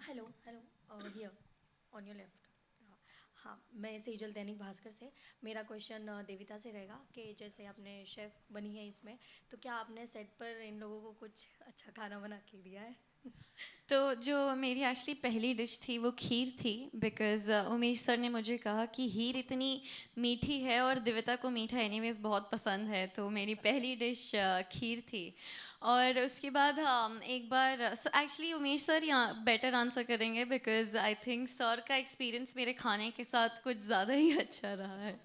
Hello here on your left. हाँ, मैं सेजल दैनिक भास्कर से। मेरा क्वेश्चन देविता से रहेगा कि जैसे आपने शेफ बनी है इसमें, तो क्या आपने सेट पर इन लोगों को कुछ अच्छा खाना बना के दिया है? तो जो मेरी एक्चुअली पहली डिश थी वो खीर थी, बिकॉज उमेश सर ने मुझे कहा कि हीर इतनी मीठी है और दिविता को मीठा एनीवेज बहुत पसंद है, तो मेरी पहली डिश खीर थी। और उसके बाद एक बार एक्चुअली उमेश सर यहाँ बेटर आंसर करेंगे, बिकॉज आई थिंक सर का एक्सपीरियंस मेरे खाने के साथ कुछ ज़्यादा ही अच्छा रहा है।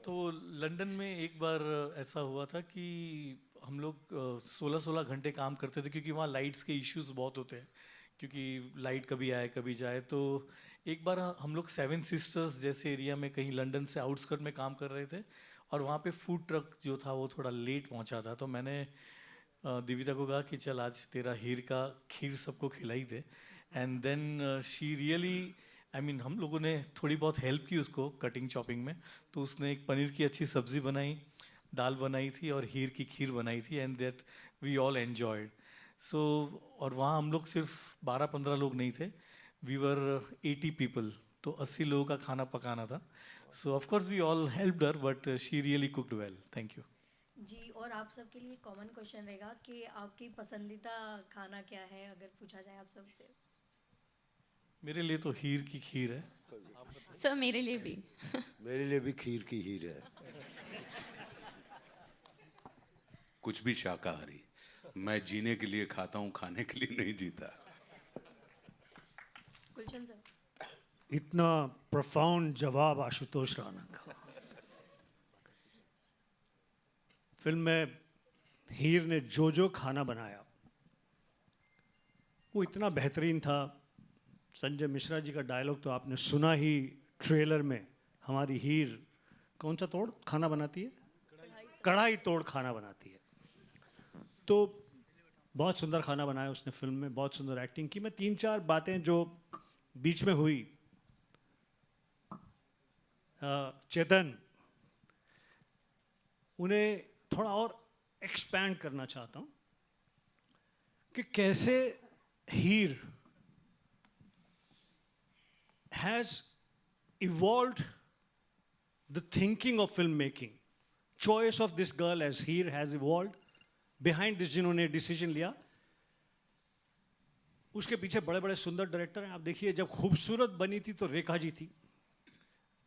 तो लंदन में एक बार ऐसा हुआ था कि हम लोग 16-16 घंटे काम करते थे, क्योंकि वहाँ लाइट्स के इश्यूज बहुत होते हैं, क्योंकि लाइट कभी आए कभी जाए। तो एक बार हम लोग 7 सिस्टर्स जैसे एरिया में कहीं लंदन से आउटस्कर्ट में काम कर रहे थे, और वहाँ पे फूड ट्रक जो था वो थोड़ा लेट पहुँचा था। तो मैंने दिविता को कहा कि चल आज तेरा हीर का खीर सबको खिलाई दे। And then she really, I mean हम लोगों ने थोड़ी बहुत हेल्प की उसको कटिंग चॉपिंग में, तो उसने एक पनीर की अच्छी सब्ज़ी बनाई, दाल बनाई थी और हीर की खीर बनाई थी, and that we all enjoyed. So और वहाँ हम लोग सिर्फ 12-15 लोग नहीं थे, वी वर 80 पीपल, तो 80 लोगों का खाना पकाना था। So of course we all helped her, but she really cooked well. Thank you जी। और आप सबके लिए कॉमन क्वेश्चन रहेगा कि आपकी पसंदीदा खाना क्या है, अगर पूछा जाए आप सबसे? मेरे लिए तो हीर की खीर है। सर मेरे लिए भी। मेरे लिए भी खीर की हीर है। कुछ भी शाकाहारी, मैं जीने के लिए खाता हूँ, खाने के लिए नहीं जीता। गुलशन सर। इतना प्रोफाउंड जवाब आशुतोष राणा का। फिल्म में हीर ने जो खाना बनाया वो इतना बेहतरीन था। संजय मिश्रा जी का डायलॉग तो आपने सुना ही ट्रेलर में। हमारी हीर कौन सा तोड़ खाना बनाती है? कढ़ाई तोड़ खाना बनाती है। तो बहुत सुंदर खाना बनाया उसने फिल्म में, बहुत सुंदर एक्टिंग की। मैं 3-4 बातें जो बीच में हुई, चेतन, उन्हें थोड़ा और एक्सपैंड करना चाहता हूँ कि कैसे हीर has evolved the thinking of filmmaking. Choice of this girl as Heer has evolved. Behind this जिन्होंने decision लिया उसके पीछे बड़े बड़े सुंदर डायरेक्टर हैं। आप देखिए, जब खूबसूरत बनी थी तो रेखा जी थी।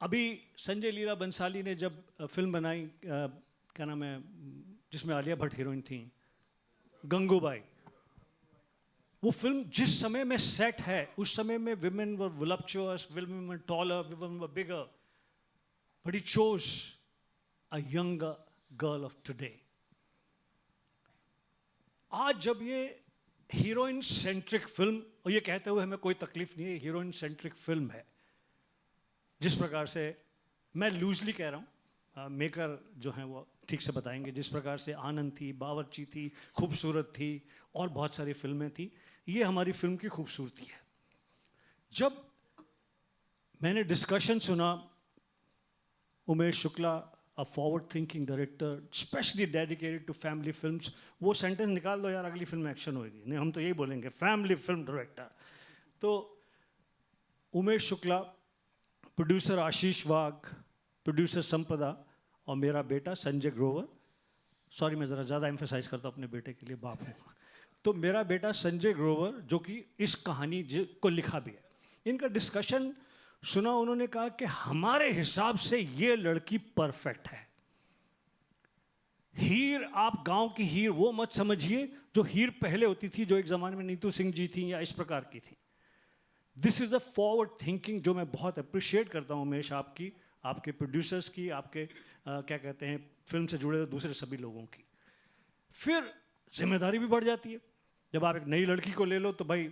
अभी संजय लीला बंसाली ने जब फिल्म बनाई, क्या नाम है, जिसमें आलिया भट्ट हीरोइन थी, गंगूबाई, वो फिल्म जिस समय में सेट है, उस समय में women were voluptuous, women were taller, women were bigger, but he chose a younger girl of today. आज जब ये हीरोइन सेंट्रिक फिल्म, और ये कहते हुए हमें कोई तकलीफ नहीं है, हीरोइन सेंट्रिक फिल्म है, जिस प्रकार से, मैं लूजली कह रहा हूँ, मेकर जो हैं वो ठीक से बताएंगे, जिस प्रकार से आनंद थी, बावर्ची थी, खूबसूरत थी, और बहुत सारी फिल्में थी, ये हमारी फिल्म की खूबसूरती है। जब मैंने डिस्कशन सुना, Umesh Shukla, a forward thinking director specially dedicated to family films, वो सेंटेंस निकाल दो यार, अगली फिल्म में एक्शन होगी, नहीं हम तो यही बोलेंगे, फैमिली फिल्म डायरेक्टर। तो उमेश शुक्ला, प्रोड्यूसर आशीष वाघ, प्रोड्यूसर संपदा, और मेरा बेटा संजय ग्रोवर, सॉरी मैं ज़रा ज़्यादा एम्फेसाइज करता हूँ अपने बेटे के लिए, बाप हूँ, तो मेरा बेटा संजय ग्रोवर, जो कि इस कहानी को लिखा भी है, इनका डिस्कशन सुना। उन्होंने कहा कि हमारे हिसाब से ये लड़की परफेक्ट है। हीर, आप गांव की हीर वो मत समझिए जो हीर पहले होती थी, जो एक ज़माने में नीतू सिंह जी थी या इस प्रकार की थी। This is a forward thinking जो मैं बहुत अप्रिशिएट करता हूँ उमेश, आपकी, आपके प्रोड्यूसर्स की, आपके क्या कहते हैं, फिल्म से जुड़े दूसरे सभी लोगों की। फिर जिम्मेदारी भी बढ़ जाती है। जब आप एक नई लड़की को ले लो तो भाई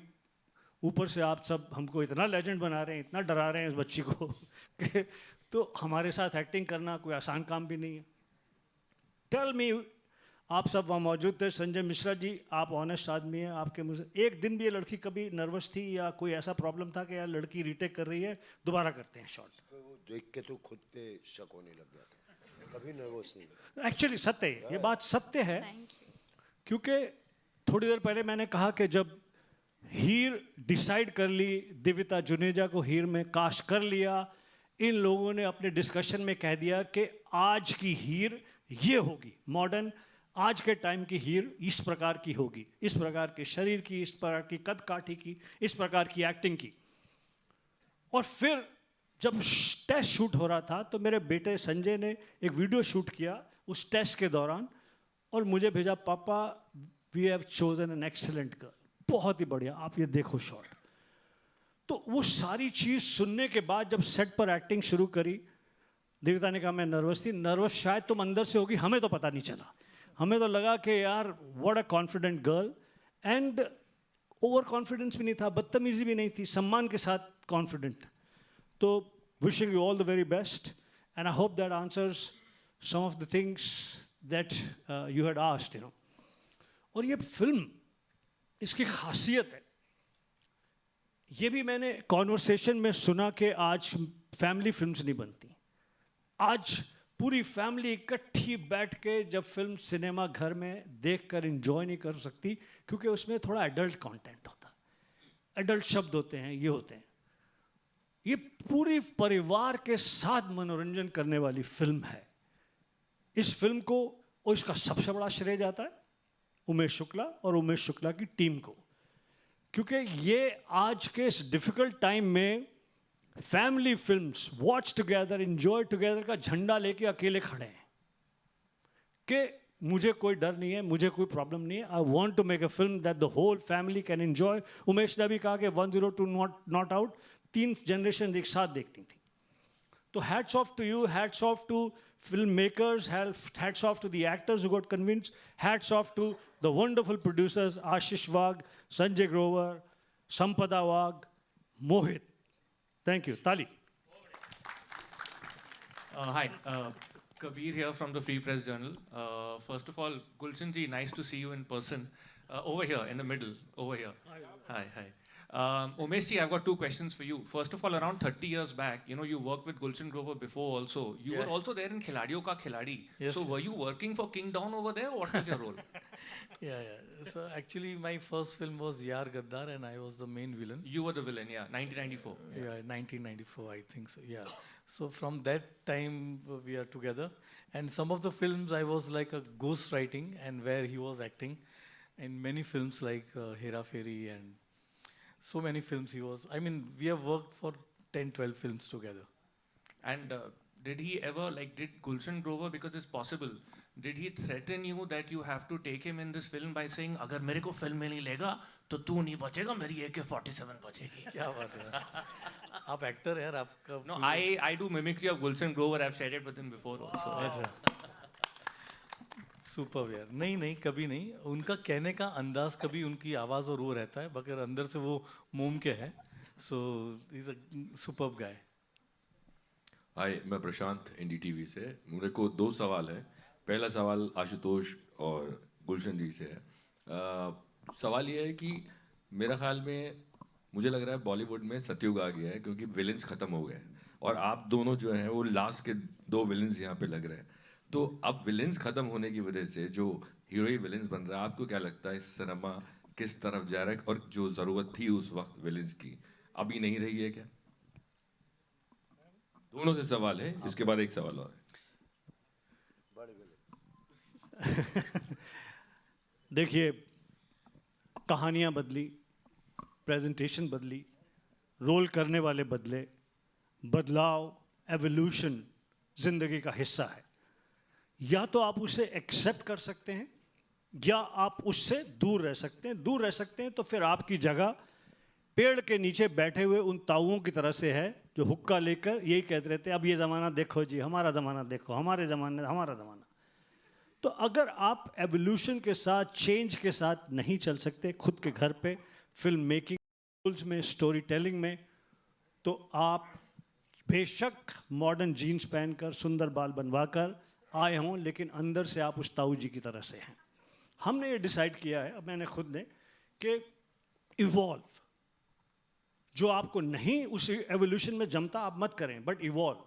ऊपर से आप सब हमको इतना लेजेंड बना रहे हैं, इतना डरा रहे हैं इस बच्ची को कि तो हमारे साथ एक्टिंग करना कोई आसान काम भी नहीं है। टेल मी, आप सब वहाँ मौजूद थे, संजय मिश्रा जी, आप ऑनेस्ट आदमी हैं, आपके मुझे एक दिन भी ये लड़की कभी नर्वस थी या कोई ऐसा प्रॉब्लम था कि यार लड़की रीटेक कर रही है, दोबारा करते हैं शॉट? वो देख के तो खुद पे शक होने लग गया था, कभी नर्वस नहीं। एक्चुअली सत्य है, ये बात सत्य है, क्योंकि थोड़ी देर पहले मैंने कहा कि जब हीर डिसाइड कर ली, दिव्यता जुनेजा को हीर में कास्ट कर लिया, इन लोगों ने अपने डिस्कशन में कह दिया कि आज की हीर ये होगी, मॉडर्न आज के टाइम की हीर इस प्रकार की होगी, इस प्रकार के शरीर की, इस प्रकार की कद काठी की, इस प्रकार की एक्टिंग की। और फिर जब टेस्ट शूट हो रहा था तो मेरे बेटे संजय ने एक वीडियो शूट किया उस टेस्ट के दौरान और मुझे भेजा, पापा we have chosen an excellent girl, बहुत ही बढ़िया, आप ये देखो शॉट। तो वो सारी चीज़ सुनने के बाद जब सेट पर एक्टिंग शुरू करी, देविता ने कहा मैं नर्वस थी। नर्वस शायद तुम अंदर से होगी, हमें तो पता नहीं चला, हमें तो लगा कि यार what a confident girl, and over confidence भी नहीं था, बदतमीजी भी नहीं थी, सम्मान के साथ कॉन्फिडेंट। तो wishing you all the very best and I hope that answers some of the things that you had asked, you know. और ये फिल्म, इसकी खासियत है, ये भी मैंने कॉन्वर्सेशन में सुना कि आज फैमिली फिल्म्स नहीं बनती। आज पूरी फैमिली इकट्ठी बैठ के जब फिल्म सिनेमा घर में देखकर एंजॉय नहीं कर सकती, क्योंकि उसमें थोड़ा एडल्ट कंटेंट होता है, एडल्ट शब्द होते हैं, ये होते हैं। ये पूरी परिवार के साथ मनोरंजन करने वाली फिल्म है। इस फिल्म को और इसका सबसे बड़ा श्रेय जाता है उमेश शुक्ला और उमेश शुक्ला की टीम को, क्योंकि ये आज के इस डिफिकल्ट टाइम में family films, watch together, enjoy together का झंडा लेके अकेले खड़े हैं कि मुझे कोई डर नहीं है, मुझे कोई प्रॉब्लम नहीं है, I want to make a film that the whole family can enjoy. Umesh ने भी कहा कि 102 नॉट आउट, 3 जनरेशन एक साथ देखती थी। तो hats off to you, hats off to filmmakers, hats off to the actors who got convinced, hats off to the wonderful producers Ashish Wagh, Sanjay Grover, Sampada Wagh, Mohit. Thank you. Tali. Hi, Kabir here from the Free Press Journal. First of all, Gulshan ji, nice to see you in person. Over here, in the middle, over here. Hi. Umesh ji, I've got 2 questions for you. First of all, around 30 years back, you know, you worked with Gulshan Grover before also. You were also there in Khiladiyon Ka Khiladi. Yes. So were you working for King Don over there, or what was your role? Yeah. So actually, my first film was Yaar Gaddar, and I was the main villain. You were the villain, yeah, 1994. Yeah, 1994, I think so. Yeah. So from that time, we are together. And some of the films, I was like a ghost writing, and where he was acting in many films like Hera Fairy and so many films he was. I mean, we have worked for 10, 12 films together. And did he ever, like, did Gulshan Grover, because it's possible, did he threaten you that you have to take him in this film by saying, अगर मेरे को फिल्म में नहीं लेगा तो तू नहीं बचेगा, मेरी AK-47 बचेगी? क्या बात है? आप एक्टर हैं, आपका. No, I do mimicry of Gulshan Grover. I've shared it with him before also. अच्छा. सुपर यार. नहीं कभी नहीं. उनका कहने का अंदाज, कभी उनकी आवाज़ और वो रहता है, मगर अंदर से वो मोम के है. सो इज अ सुपर्ब गाय. हाय, मैं प्रशांत NDTV से. मेरे को 2 सवाल है. पहला सवाल आशुतोष और गुलशन जी से है. सवाल ये है कि मेरा ख्याल में मुझे लग रहा है बॉलीवुड में सतयुग आ गया है, क्योंकि विलेंस ख़त्म हो गए हैं और आप दोनों जो हैं वो लास्ट के 2 विलेंस यहाँ पे लग रहे हैं. तो अब विलेंस ख़त्म होने की वजह से जो हीरो ही विलेंस बन रहा है, आपको क्या लगता है सिनेमा किस तरफ जा रहा है, और जो ज़रूरत थी उस वक्त विलेंस की अभी नहीं रही है क्या? दोनों से सवाल है, इसके बाद एक सवाल और है. देखिए, कहानियाँ बदली, प्रेजेंटेशन बदली, रोल करने वाले बदले. बदलाव, एवोल्यूशन जिंदगी का हिस्सा है. या तो आप उसे एक्सेप्ट कर सकते हैं या आप उससे दूर रह सकते हैं. दूर रह सकते हैं तो फिर आपकी जगह पेड़ के नीचे बैठे हुए उन ताऊओं की तरह से है जो हुक्का लेकर यही कहते रहते हैं, अब ये ज़माना देखो जी, हमारा ज़माना देखो, हमारे ज़माने हमारा ज़माना. तो अगर आप एवोल्यूशन के साथ, चेंज के साथ नहीं चल सकते खुद के घर पे, फिल्म मेकिंग टूल्स में, स्टोरी टेलिंग में, तो आप बेशक मॉडर्न जीन्स पहनकर, सुंदर बाल बनवाकर आए हों, लेकिन अंदर से आप उस ताऊ जी की तरह से हैं. हमने ये डिसाइड किया है, अब मैंने खुद ने, कि इवॉल्व. जो आपको नहीं उस एवोल्यूशन में जमता आप मत करें, बट इवॉल्व,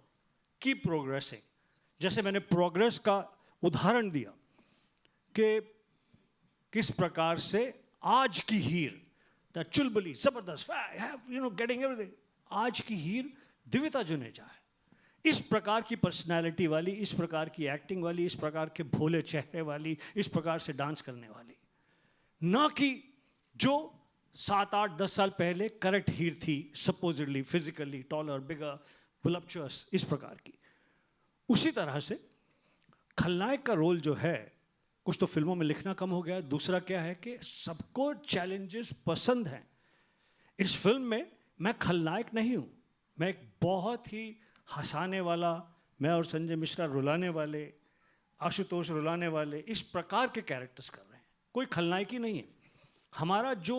कीप प्रोग्रेसिंग. जैसे मैंने प्रोग्रेस का उदाहरण दिया कि किस प्रकार से आज की हीर, द चुलबुली, जबरदस्त, गेटिंग एवरीथिंग, आज की हीर दिविता जुनेजा है. इस प्रकार की पर्सनालिटी वाली, इस प्रकार की एक्टिंग वाली, इस प्रकार के भोले चेहरे वाली, इस प्रकार से डांस करने वाली, ना कि जो 7, 8, 10 साल पहले करेक्ट हीर थी, सपोजिटली फिजिकली टॉलर, बिगर, वुलप्चुअस, इस प्रकार की. उसी तरह से खलनायक का रोल जो है, कुछ तो फिल्मों में लिखना कम हो गया. दूसरा क्या है कि सबको चैलेंजेस पसंद हैं. इस फिल्म में मैं खलनायक नहीं हूँ, मैं एक बहुत ही हंसाने वाला, मैं और संजय मिश्रा रुलाने वाले, आशुतोष रुलाने वाले, इस प्रकार के कैरेक्टर्स कर रहे हैं. कोई खलनायक ही नहीं है. हमारा जो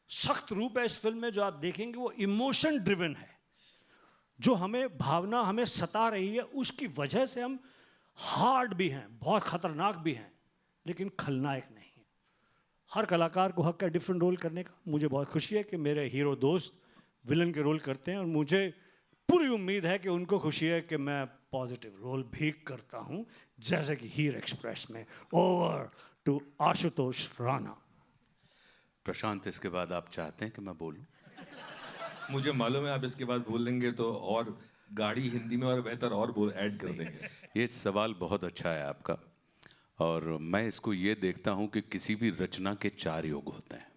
सख्त रूप है इस फिल्म में, जो आप देखेंगे, वो इमोशन ड्रिवन है. जो हमें भावना हमें सता रही है, उसकी वजह से हम हार्ड भी हैं, बहुत खतरनाक भी हैं, लेकिन खलनायक नहीं है. हर कलाकार को हक है डिफरेंट रोल करने का. मुझे बहुत खुशी है कि मेरे हीरो दोस्त विलन के रोल करते हैं, और मुझे पूरी उम्मीद है कि उनको खुशी है कि मैं पॉजिटिव रोल भी करता हूं, जैसे कि हीर एक्सप्रेस में. Over to Ashutosh Rana. प्रशांत, इसके बाद आप चाहते हैं कि मैं बोलूं? मुझे मालूम है आप इसके बाद बोल देंगे तो और गाड़ी हिंदी में और बेहतर और बोल ऐड कर देंगे. ये सवाल बहुत अच्छा है आपका, और मैं इसको ये देखता हूँ कि किसी भी रचना के 4 युग होते हैं.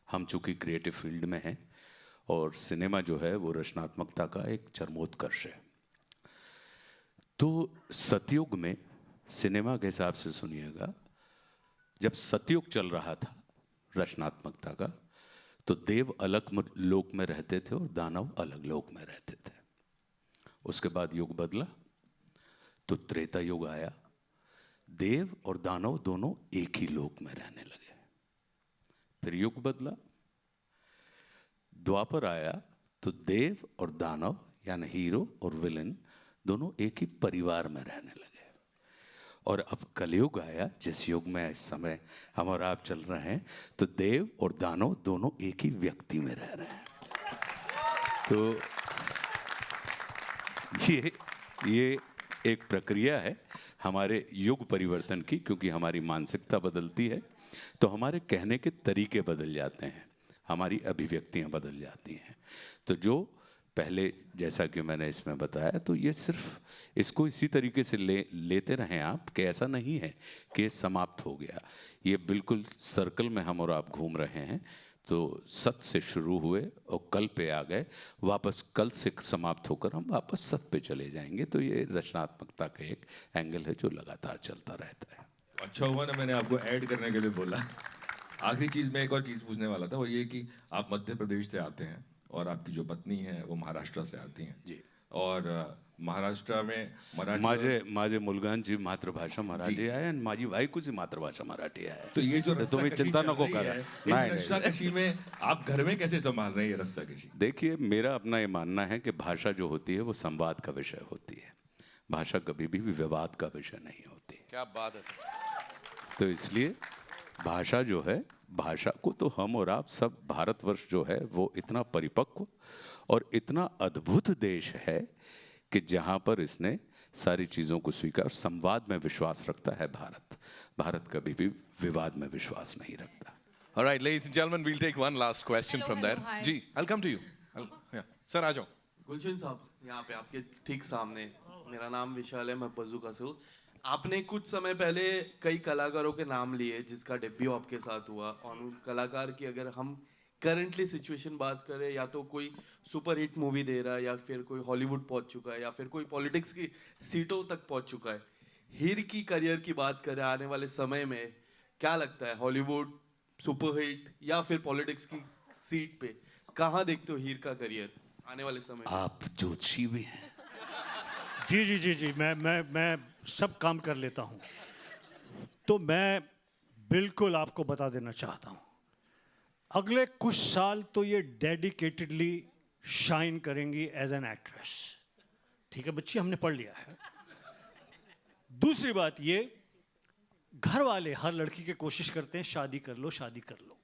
हम चूँकि क्रिएटिव फील्ड में हैं, और सिनेमा जो है वो रचनात्मकता का एक चरमोत्कर्ष है. तो सतयुग में सिनेमा के हिसाब से सुनिएगा, जब सतयुग चल रहा था रचनात्मकता का, तो देव अलग लोक में रहते थे और दानव अलग लोक में रहते थे. उसके बाद युग बदला तो त्रेता युग आया. देव और दानव दोनों एक ही लोक में रहने लगे. फिर युग बदला, द्वापर आया तो देव और दानव, यानी हीरो और विलन, दोनों एक ही परिवार में रहने लगे. और अब कलयुग आया, जिस युग में इस समय हम और आप चल रहे हैं, तो देव और दानव दोनों एक ही व्यक्ति में रह रहे हैं. तो ये एक प्रक्रिया है हमारे युग परिवर्तन की, क्योंकि हमारी मानसिकता बदलती है तो हमारे कहने के तरीके बदल जाते हैं, हमारी अभिव्यक्तियां बदल जाती हैं. तो जो पहले, जैसा कि मैंने इसमें बताया, तो ये सिर्फ इसको इसी तरीके से लेते रहें आप, कि ऐसा नहीं है कि ये समाप्त हो गया. ये बिल्कुल सर्कल में हम और आप घूम रहे हैं. तो सत से शुरू हुए और कल पे आ गए, वापस कल से समाप्त होकर हम वापस सत पे चले जाएंगे। तो ये रचनात्मकता का एक एंगल है जो लगातार चलता रहता है। अच्छा हुआ ना मैंने आपको ऐड करने के लिए बोला। आखिरी चीज़ मैं एक और चीज़ पूछने वाला था, वो ये कि आप मध्य प्रदेश से आते हैं और आपकी जो पत्नी है वो महाराष्ट्र से आती हैं जी। और महाराष्ट्र में मराठी माझे मुलगांची मातृभाषा मराठी आहे आणि माझी बायकोची मातृभाषा मराठी आहे। तो ये जो तुम्ही रस्साकशी चिंता चल नको रही करा। है, इस रस्साकशी में आप घर में कैसे संभाल रहे हैं ये रस्साकशी? देखिए, मेरा अपना ये मानना है कि भाषा जो होती है वो संवाद का विषय होती है, भाषा कभी भी विवाद का विषय नहीं होती। क्या बात है सर। तो इसलिए भाषा जो है, भाषा को तो हम और आप सब, भारतवर्ष जो है वो इतना परिपक्व और इतना अद्भुत देश है कि जहाँ पर इसने सारी चीज़ों को स्वीकार, संवाद में विश्वास रखता है। भारत कभी भी विवाद में विश्वास नहीं रखता। All right, ladies and gentlemen, we'll take one last question from there. hi. जी, I'll come to you. Sir आ जाओ। गुलशन साहब, यहाँ पे आपके ठीक सामने, मेरा नाम विशाल है, मैं बजूका से हूँ। आपने कुछ समय पहले कई कलाकारों के नाम लिए जिसका डेब्यू आपके साथ हुआ, और उन कलाकार की अगर हम करंटली सिचुएशन बात करें, या तो कोई सुपर हिट मूवी दे रहा है, या फिर कोई हॉलीवुड पहुंच चुका है, या फिर कोई पॉलिटिक्स की सीटों तक पहुंच चुका है। हीर की करियर की बात करें आने वाले समय में, क्या लगता है हॉलीवुड सुपरहिट या फिर पॉलिटिक्स की सीट पे कहाँ देखते हो हीर का करियर आने वाले समय में? आप ज्योतिषी भी हैं। जी जी जी जी, मैं सब काम कर लेता हूँ। तो मैं बिल्कुल आपको बता देना चाहता हूँ, अगले कुछ साल तो ये डेडिकेटेडली शाइन करेंगी एज एन एक्ट्रेस। ठीक है बच्ची, हमने पढ़ लिया है। दूसरी बात ये, घर वाले हर लड़की की कोशिश करते हैं शादी कर लो शादी कर लो,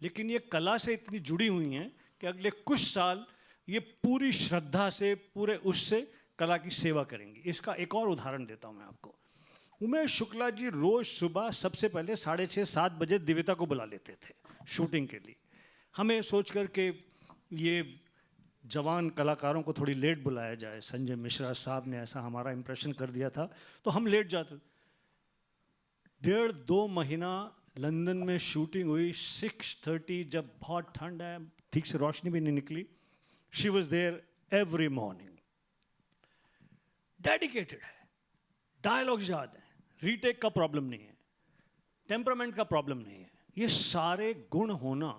लेकिन ये कला से इतनी जुड़ी हुई हैं कि अगले कुछ साल ये पूरी श्रद्धा से, पूरे उससे कला की सेवा करेंगी। इसका एक और उदाहरण देता हूँ मैं आपको। उमेश शुक्ला जी रोज सुबह सबसे पहले 6:30-7 बजे दिव्यता को बुला लेते थे शूटिंग के लिए। हमें सोच कर के ये जवान कलाकारों को थोड़ी लेट बुलाया जाए, संजय मिश्रा साहब ने ऐसा हमारा इम्प्रेशन कर दिया था, तो हम लेट जाते। 1.5-2 महीना लंदन में शूटिंग हुई। 6:30 जब बहुत ठंड है, ठीक से रोशनी भी नहीं निकली, she was there every morning. Dedicated है, डायलॉग्स याद है, रीटेक का प्रॉब्लम नहीं है, टेम्परामेंट का प्रॉब्लम नहीं है। ये सारे गुण होना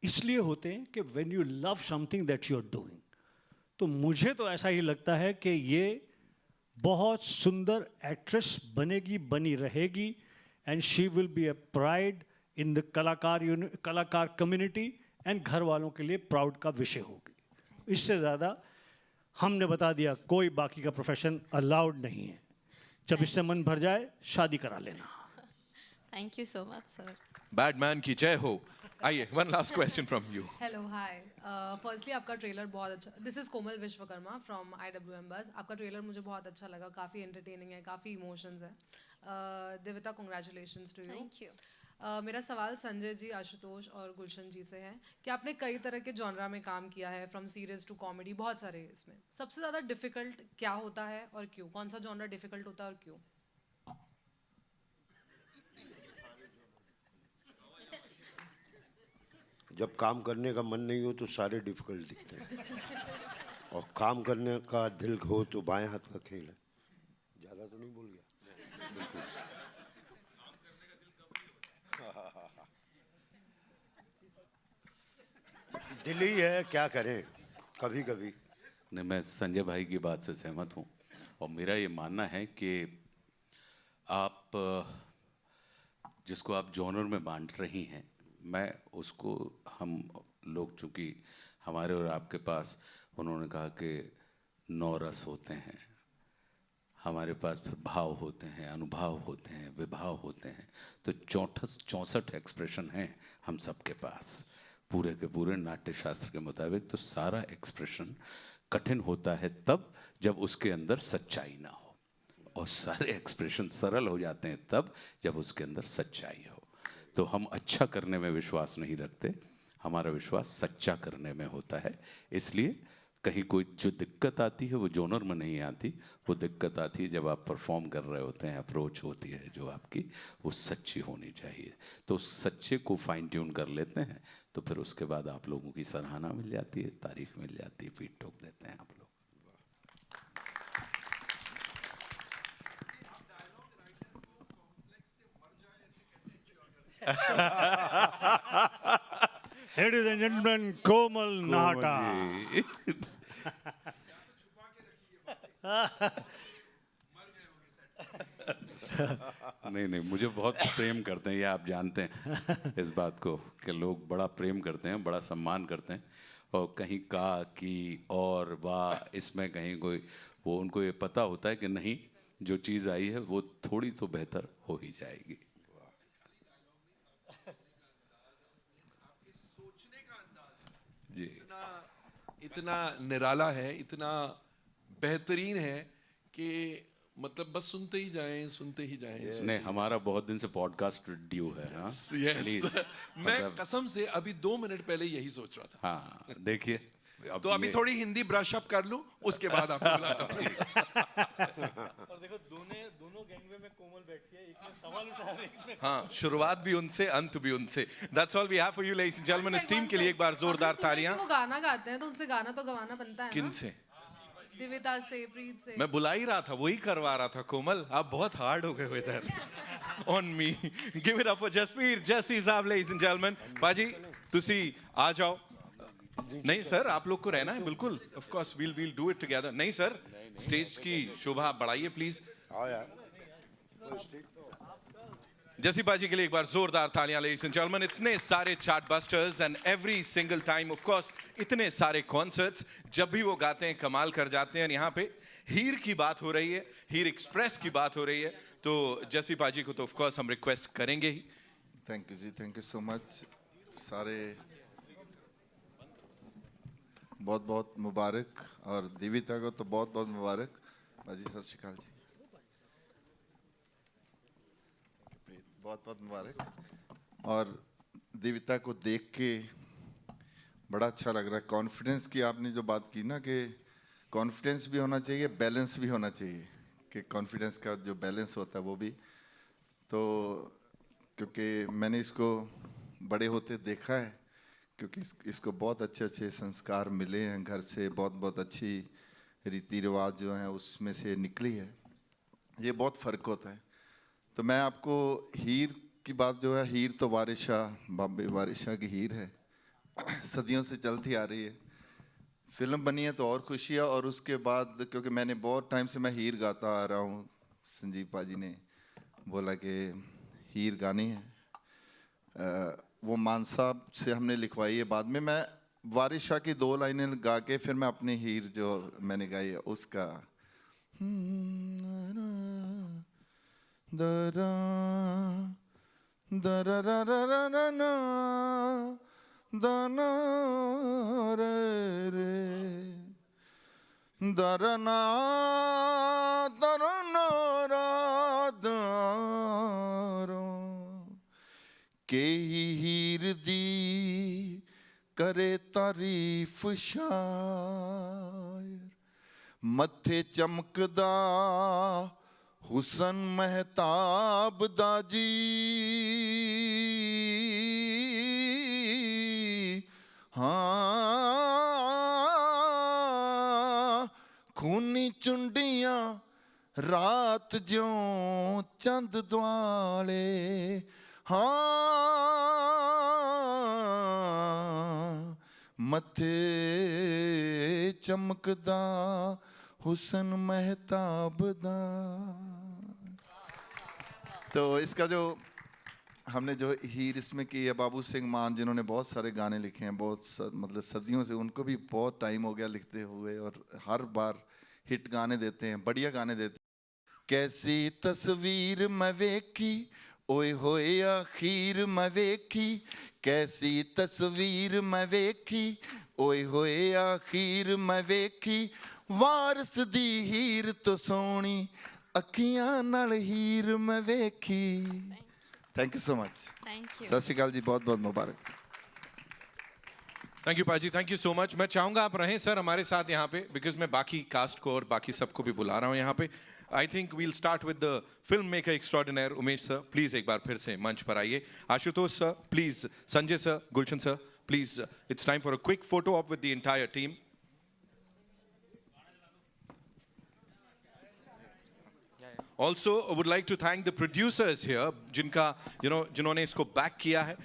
इसलिए होते हैं कि when you love something that you are doing. तो मुझे तो ऐसा ही लगता है कि ये बहुत सुंदर एक्ट्रेस बनेगी, बनी रहेगी, and she will be a pride in the कलाकार कम्युनिटी, एंड घर वालों के लिए प्राउड का विषय होगी। इससे ज़्यादा हमने बता दिया, कोई बाकी का प्रोफेशन अलाउड नहीं है। जब इससे मन भर जाए शादी करा लेना। Thank you so much sir. Badman की जय हो। आइए, one last question from you. Hello hi, firstly आपका ट्रेलर बहुत अच्छा। This is Komal Vishwakarma from IWM बस। आपका ट्रेलर मुझे बहुत अच्छा लगा, काफ़ी एंटरटेनिंग है, काफ़ी इमोशंस है। Divyata, congratulations to you. Thank you. मेरा सवाल संजय जी, आशुतोष और गुलशन जी से है कि आपने कई तरह के जॉनरा में काम किया है, फ्रॉम सीरियस टू कॉमेडी, बहुत सारे। इसमें सबसे ज़्यादा डिफिकल्ट क्या होता है और क्यों? कौन सा जॉनरा डिफिकल्ट होता है और क्यों? जब काम करने का मन नहीं हो तो सारे डिफिकल्ट दिखते हैं, और काम करने का दिल हो तो बाएं हाथ का खेल है। ज़्यादा तो नहीं बोल गया? बिल्कुल। दिल ही है, क्या करें कभी कभी। नहीं, मैं संजय भाई की बात से सहमत हूँ, और मेरा ये मानना है कि आप जिसको आप जॉनर में बांट रही हैं, मैं उसको, हम लोग चूँकि हमारे और आपके पास, उन्होंने कहा कि 9 रस होते हैं, हमारे पास फिर भाव होते हैं, अनुभाव होते हैं, विभाव होते हैं, तो 64 एक्सप्रेशन हैं हम सबके पास पूरे के पूरे नाट्य शास्त्र के मुताबिक। तो सारा एक्सप्रेशन कठिन होता है तब जब उसके अंदर सच्चाई ना हो, और सारे एक्सप्रेशन सरल हो जाते हैं तब जब उसके अंदर सच्चाई हो। तो हम अच्छा करने में विश्वास नहीं रखते, हमारा विश्वास सच्चा करने में होता है। इसलिए कहीं कोई जो दिक्कत आती है वो जोनर में नहीं आती, वो दिक्कत आती है जब आप परफॉर्म कर रहे होते हैं, अप्रोच होती है जो आपकी, वो सच्ची होनी चाहिए। तो उस सच्चे को फाइन ट्यून कर लेते हैं तो फिर उसके बाद आप लोगों की सराहना मिल जाती है, तारीफ मिल जाती है, पीठ ठोक देते हैं आप लोग। Ladies and gentlemen, Komal Nahata. नहीं नहीं, मुझे बहुत प्रेम करते हैं, ये आप जानते हैं इस बात को कि लोग बड़ा प्रेम करते हैं, बड़ा सम्मान करते हैं। और कहीं का की और वाह इसमें कहीं कोई वो उनको ये पता होता है कि नहीं, जो चीज़ आई है वो थोड़ी तो बेहतर हो ही जाएगी। जी, इतना निराला है, इतना बेहतरीन है कि मतलब बस सुनते ही जाएं, सुनते ही जाएं। नहीं, हमारा बहुत दिन से पॉडकास्ट ड्यू है। हाँ यस, मैं कसम से अभी 2 मिनट पहले यही सोच रहा था। हाँ देखिए, तो अभी थोड़ी हिंदी ब्रश अप कर लूं, उसके बाद आपको बुलाता हूं। और देखो दोनों गैंगवे में कोमल बैठी है, एक ने सवाल उठाया, एक ने हाँ, शुरुआत भी उनसे, अंत भी उनसे। That's all we have for you, ladies and gentlemen. इस टीम के लिए एक बार जोरदार तालियां। वो गाना गाते हैं तो उनसे गाना तो गवाना बनता है ना। किनसे? दिविता से, प्रीत से। मैं बुला ही रहा था, वही करवा रहा था। कोमल, आप बहुत हार्ड हो गए हो इधर। On me. Give it up for Jaspreet, Jesse साहब, ladies and gentlemen. बाजी, तुसी आ जाओ। नहीं सर, आप लोग को रहना है बिल्कुल। Of course, we'll do it together. नहीं सर, स्टेज की शोभा बढ़ाइए प्लीज। जैसी बाजी के लिए एक बार जोरदार तालियां, ladies and gentlemen. इतने सारे chart busters and every single time, of course इतने सारे कॉन्सर्ट्स, जब भी वो गाते हैं कमाल कर जाते हैं। यहाँ पे हीर की बात हो रही है, हीर एक्सप्रेस की बात हो रही है, तो जैसी बाजी को तो ऑफ कोर्स हम रिक्वेस्ट करेंगे ही। थैंक यू जी, थैंक यू सो मच। सारे बहुत बहुत मुबारक, और दिविता को तो बहुत बहुत मुबारक। बाजी सत श्री अकाल जी, बहुत बहुत मुबारक। और दिविता को देख के बड़ा अच्छा लग रहा है। कॉन्फिडेंस की आपने जो बात की ना, कि कॉन्फिडेंस भी होना चाहिए, बैलेंस भी होना चाहिए, कि कॉन्फिडेंस का जो बैलेंस होता है वो भी। तो क्योंकि मैंने इसको बड़े होते देखा है, क्योंकि इसको बहुत अच्छे अच्छे संस्कार मिले हैं घर से, बहुत बहुत अच्छी रीति रिवाज जो हैं उसमें से निकली है। ये बहुत फ़र्क होता है। तो मैं आपको हीर की बात जो है, हीर तो वारिशाह, बाबे वारिशाह की हीर है, सदियों से चलती आ रही है। फिल्म बनी है तो और खुशी है। और उसके बाद क्योंकि मैंने बहुत टाइम से मैं हीर गाता आ रहा हूँ, संजीव पाजी ने बोला कि हीर गानी है। वो मान साहब से हमने लिखवाई है। बाद में मैं वारिशाह की 2 लाइनें गा के फिर मैं अपनी हीर जो मैंने गाई है उसका दरा दरा रा रा रा रा ना दाना रे रे दरना दरना रा दारो के हीर दी करे तारीफ शायर, मथे चमकदा हुसन महताब दाजी, हाँ खूनी चुंडियां रात ज्यों चंद दुआले, हाँ मथे चमकदा हुसन महताब दा। तो इसका जो हमने जो हीर इसमें की है, बाबू सिंह मान जिन्होंने बहुत सारे गाने लिखे हैं, बहुत मतलब सदियों से, उनको भी बहुत टाइम हो गया लिखते हुए, और हर बार हिट गाने देते हैं, बढ़िया गाने देते हैं। कैसी तस्वीर मैं वेखी ओए होए आखिर मैं वेखी, कैसी तस्वीर मैं वेखी ओए होए आखिर मैं वेखी, वारस दी हीर तो सोनी अखियां नाल हीर मैं वेखी। Thank you so much. Thank you. सत श्री अकाल जी, बहुत बहुत मुबारक। थैंक यू पाजी, थैंक यू सो मच. मैं चाहूंगा आप रहें सर हमारे साथ यहाँ पे, बिकॉज मैं बाकी कास्ट को और बाकी सबको भी बुला रहा हूँ यहाँ पे. I think we'll start with the film maker extraordinaire Umesh sir. Please एक बार फिर से मंच पर आइए. Ashutosh sir please, Sanjay sir, Gulshan sir please. It's time for a quick photo op with the entire team. Also, I would like to thank the producers here, जिनका जिन्होंने इसको बैक किया है.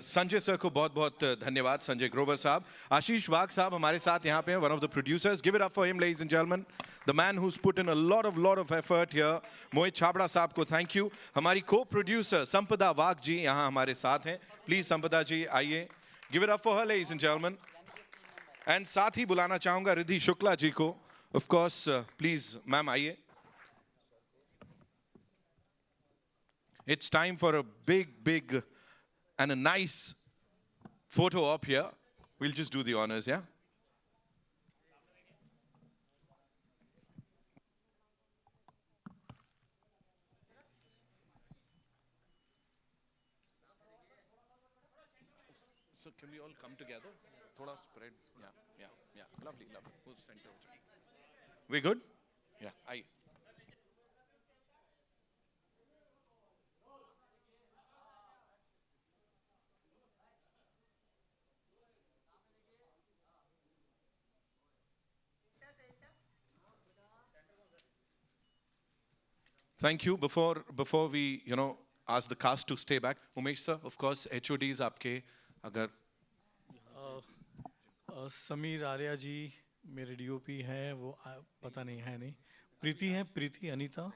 संजय सर को बहुत बहुत धन्यवाद, संजय ग्रोवर साहब. आशीष वाघ साहब हमारे साथ यहाँ पे हैं, one of the producers. Give it up for him, ladies and gentlemen. The man who's put in a lot of effort here. मोहित छाबड़ा साहब को thank you. हमारी co-producer संपदा वाघ जी यहाँ हमारे साथ हैं. Please संपदा जी आइए. Give it up for her, ladies and gentlemen. And साथ ही बुलाना चाहूँगा रिद्धि शुक्ला जी को. Of course, please मैम आइए. It's time for a big and a nice photo op here. We'll just do the honors, yeah? So can we all come together? Thoda spread. Yeah. Lovely. Who's center? We good? Yeah. Aye. Thank you. Before we, ask the cast to stay back, Umesh sir, of course, HODs आपके अगर समीर आर्या जी मेरे डीओपी हैं, वो पता नहीं है नहीं. प्रीति अनीता.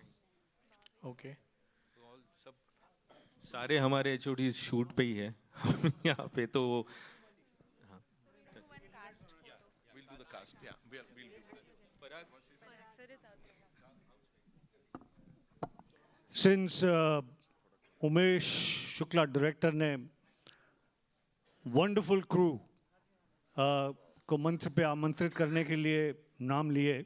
ओके. सारे हमारे HOD शूट पे ही है यहाँ पे तो. We'll do the cast. Yeah, we'll do. Since Umesh Shukla director ने wonderful crew को मंच पे आमंत्रित करने के लिए नाम लिए,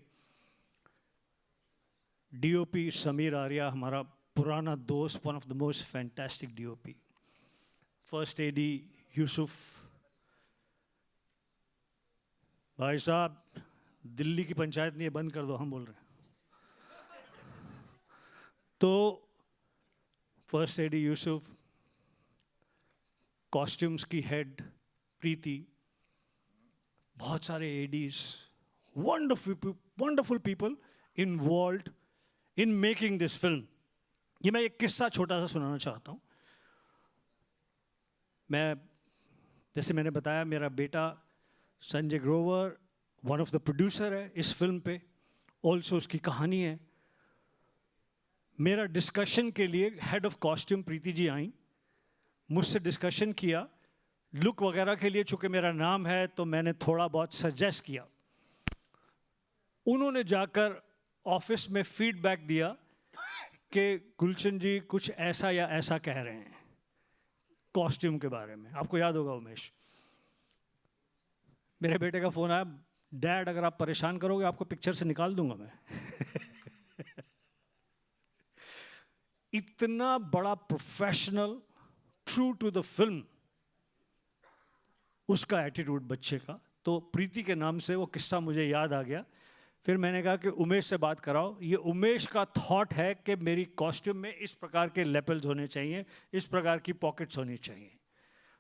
DOP समीर आर्या हमारा पुराना दोस्त, one of the most fantastic DOP. First AD Yusuf भाई साहब, दिल्ली की पंचायत नहीं है, बंद कर दो, हम बोल रहे हैं. तो फर्स्ट एडी यूसुफ, कॉस्ट्यूम्स की हेड प्रीति, बहुत सारे ADs, wonderful people involved in making this film. ये मैं एक किस्सा छोटा सा सुनाना चाहता हूँ. जैसे मैंने बताया, मेरा बेटा Sanjay Grover one of the producer है इस फिल्म पे, ऑल्सो उसकी कहानी है. मेरा डिस्कशन के लिए head of costume Preeti ji आई, मुझसे डिस्कशन किया. लुक वगैरह के लिए चूँकि मेरा नाम है तो मैंने थोड़ा बहुत सजेस्ट किया. उन्होंने जाकर ऑफिस में फीडबैक दिया कि गुलशन जी कुछ ऐसा या ऐसा कह रहे हैं कॉस्ट्यूम के बारे में. आपको याद होगा उमेश, मेरे बेटे का फ़ोन आया, डैड अगर आप परेशान करोगे आपको पिक्चर से निकाल दूंगा मैं. इतना बड़ा professional, true to the film उसका एटीट्यूड बच्चे का. तो प्रीति के नाम से वो किस्सा मुझे याद आ गया. फिर मैंने कहा कि उमेश से बात कराओ. ये उमेश का थॉट है कि मेरी कॉस्ट्यूम में इस प्रकार के लेपल्स होने चाहिए, इस प्रकार की पॉकेट्स होनी चाहिए.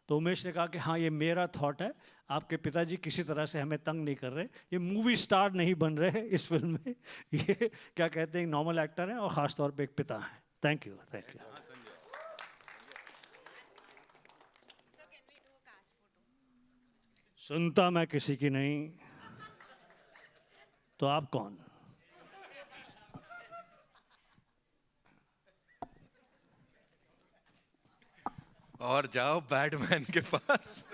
तो उमेश ने कहा कि हाँ, ये मेरा थॉट है, आपके पिताजी किसी तरह से हमें तंग नहीं कर रहे, ये मूवी स्टार नहीं बन रहे इस फिल्म में, ये क्या कहते हैं, नॉर्मल एक्टर हैं और ख़ास तौर पे एक पिता हैं. Thank you. सुनता मैं किसी की नहीं, तो आप कौन? और जाओ बैटमैन के पास.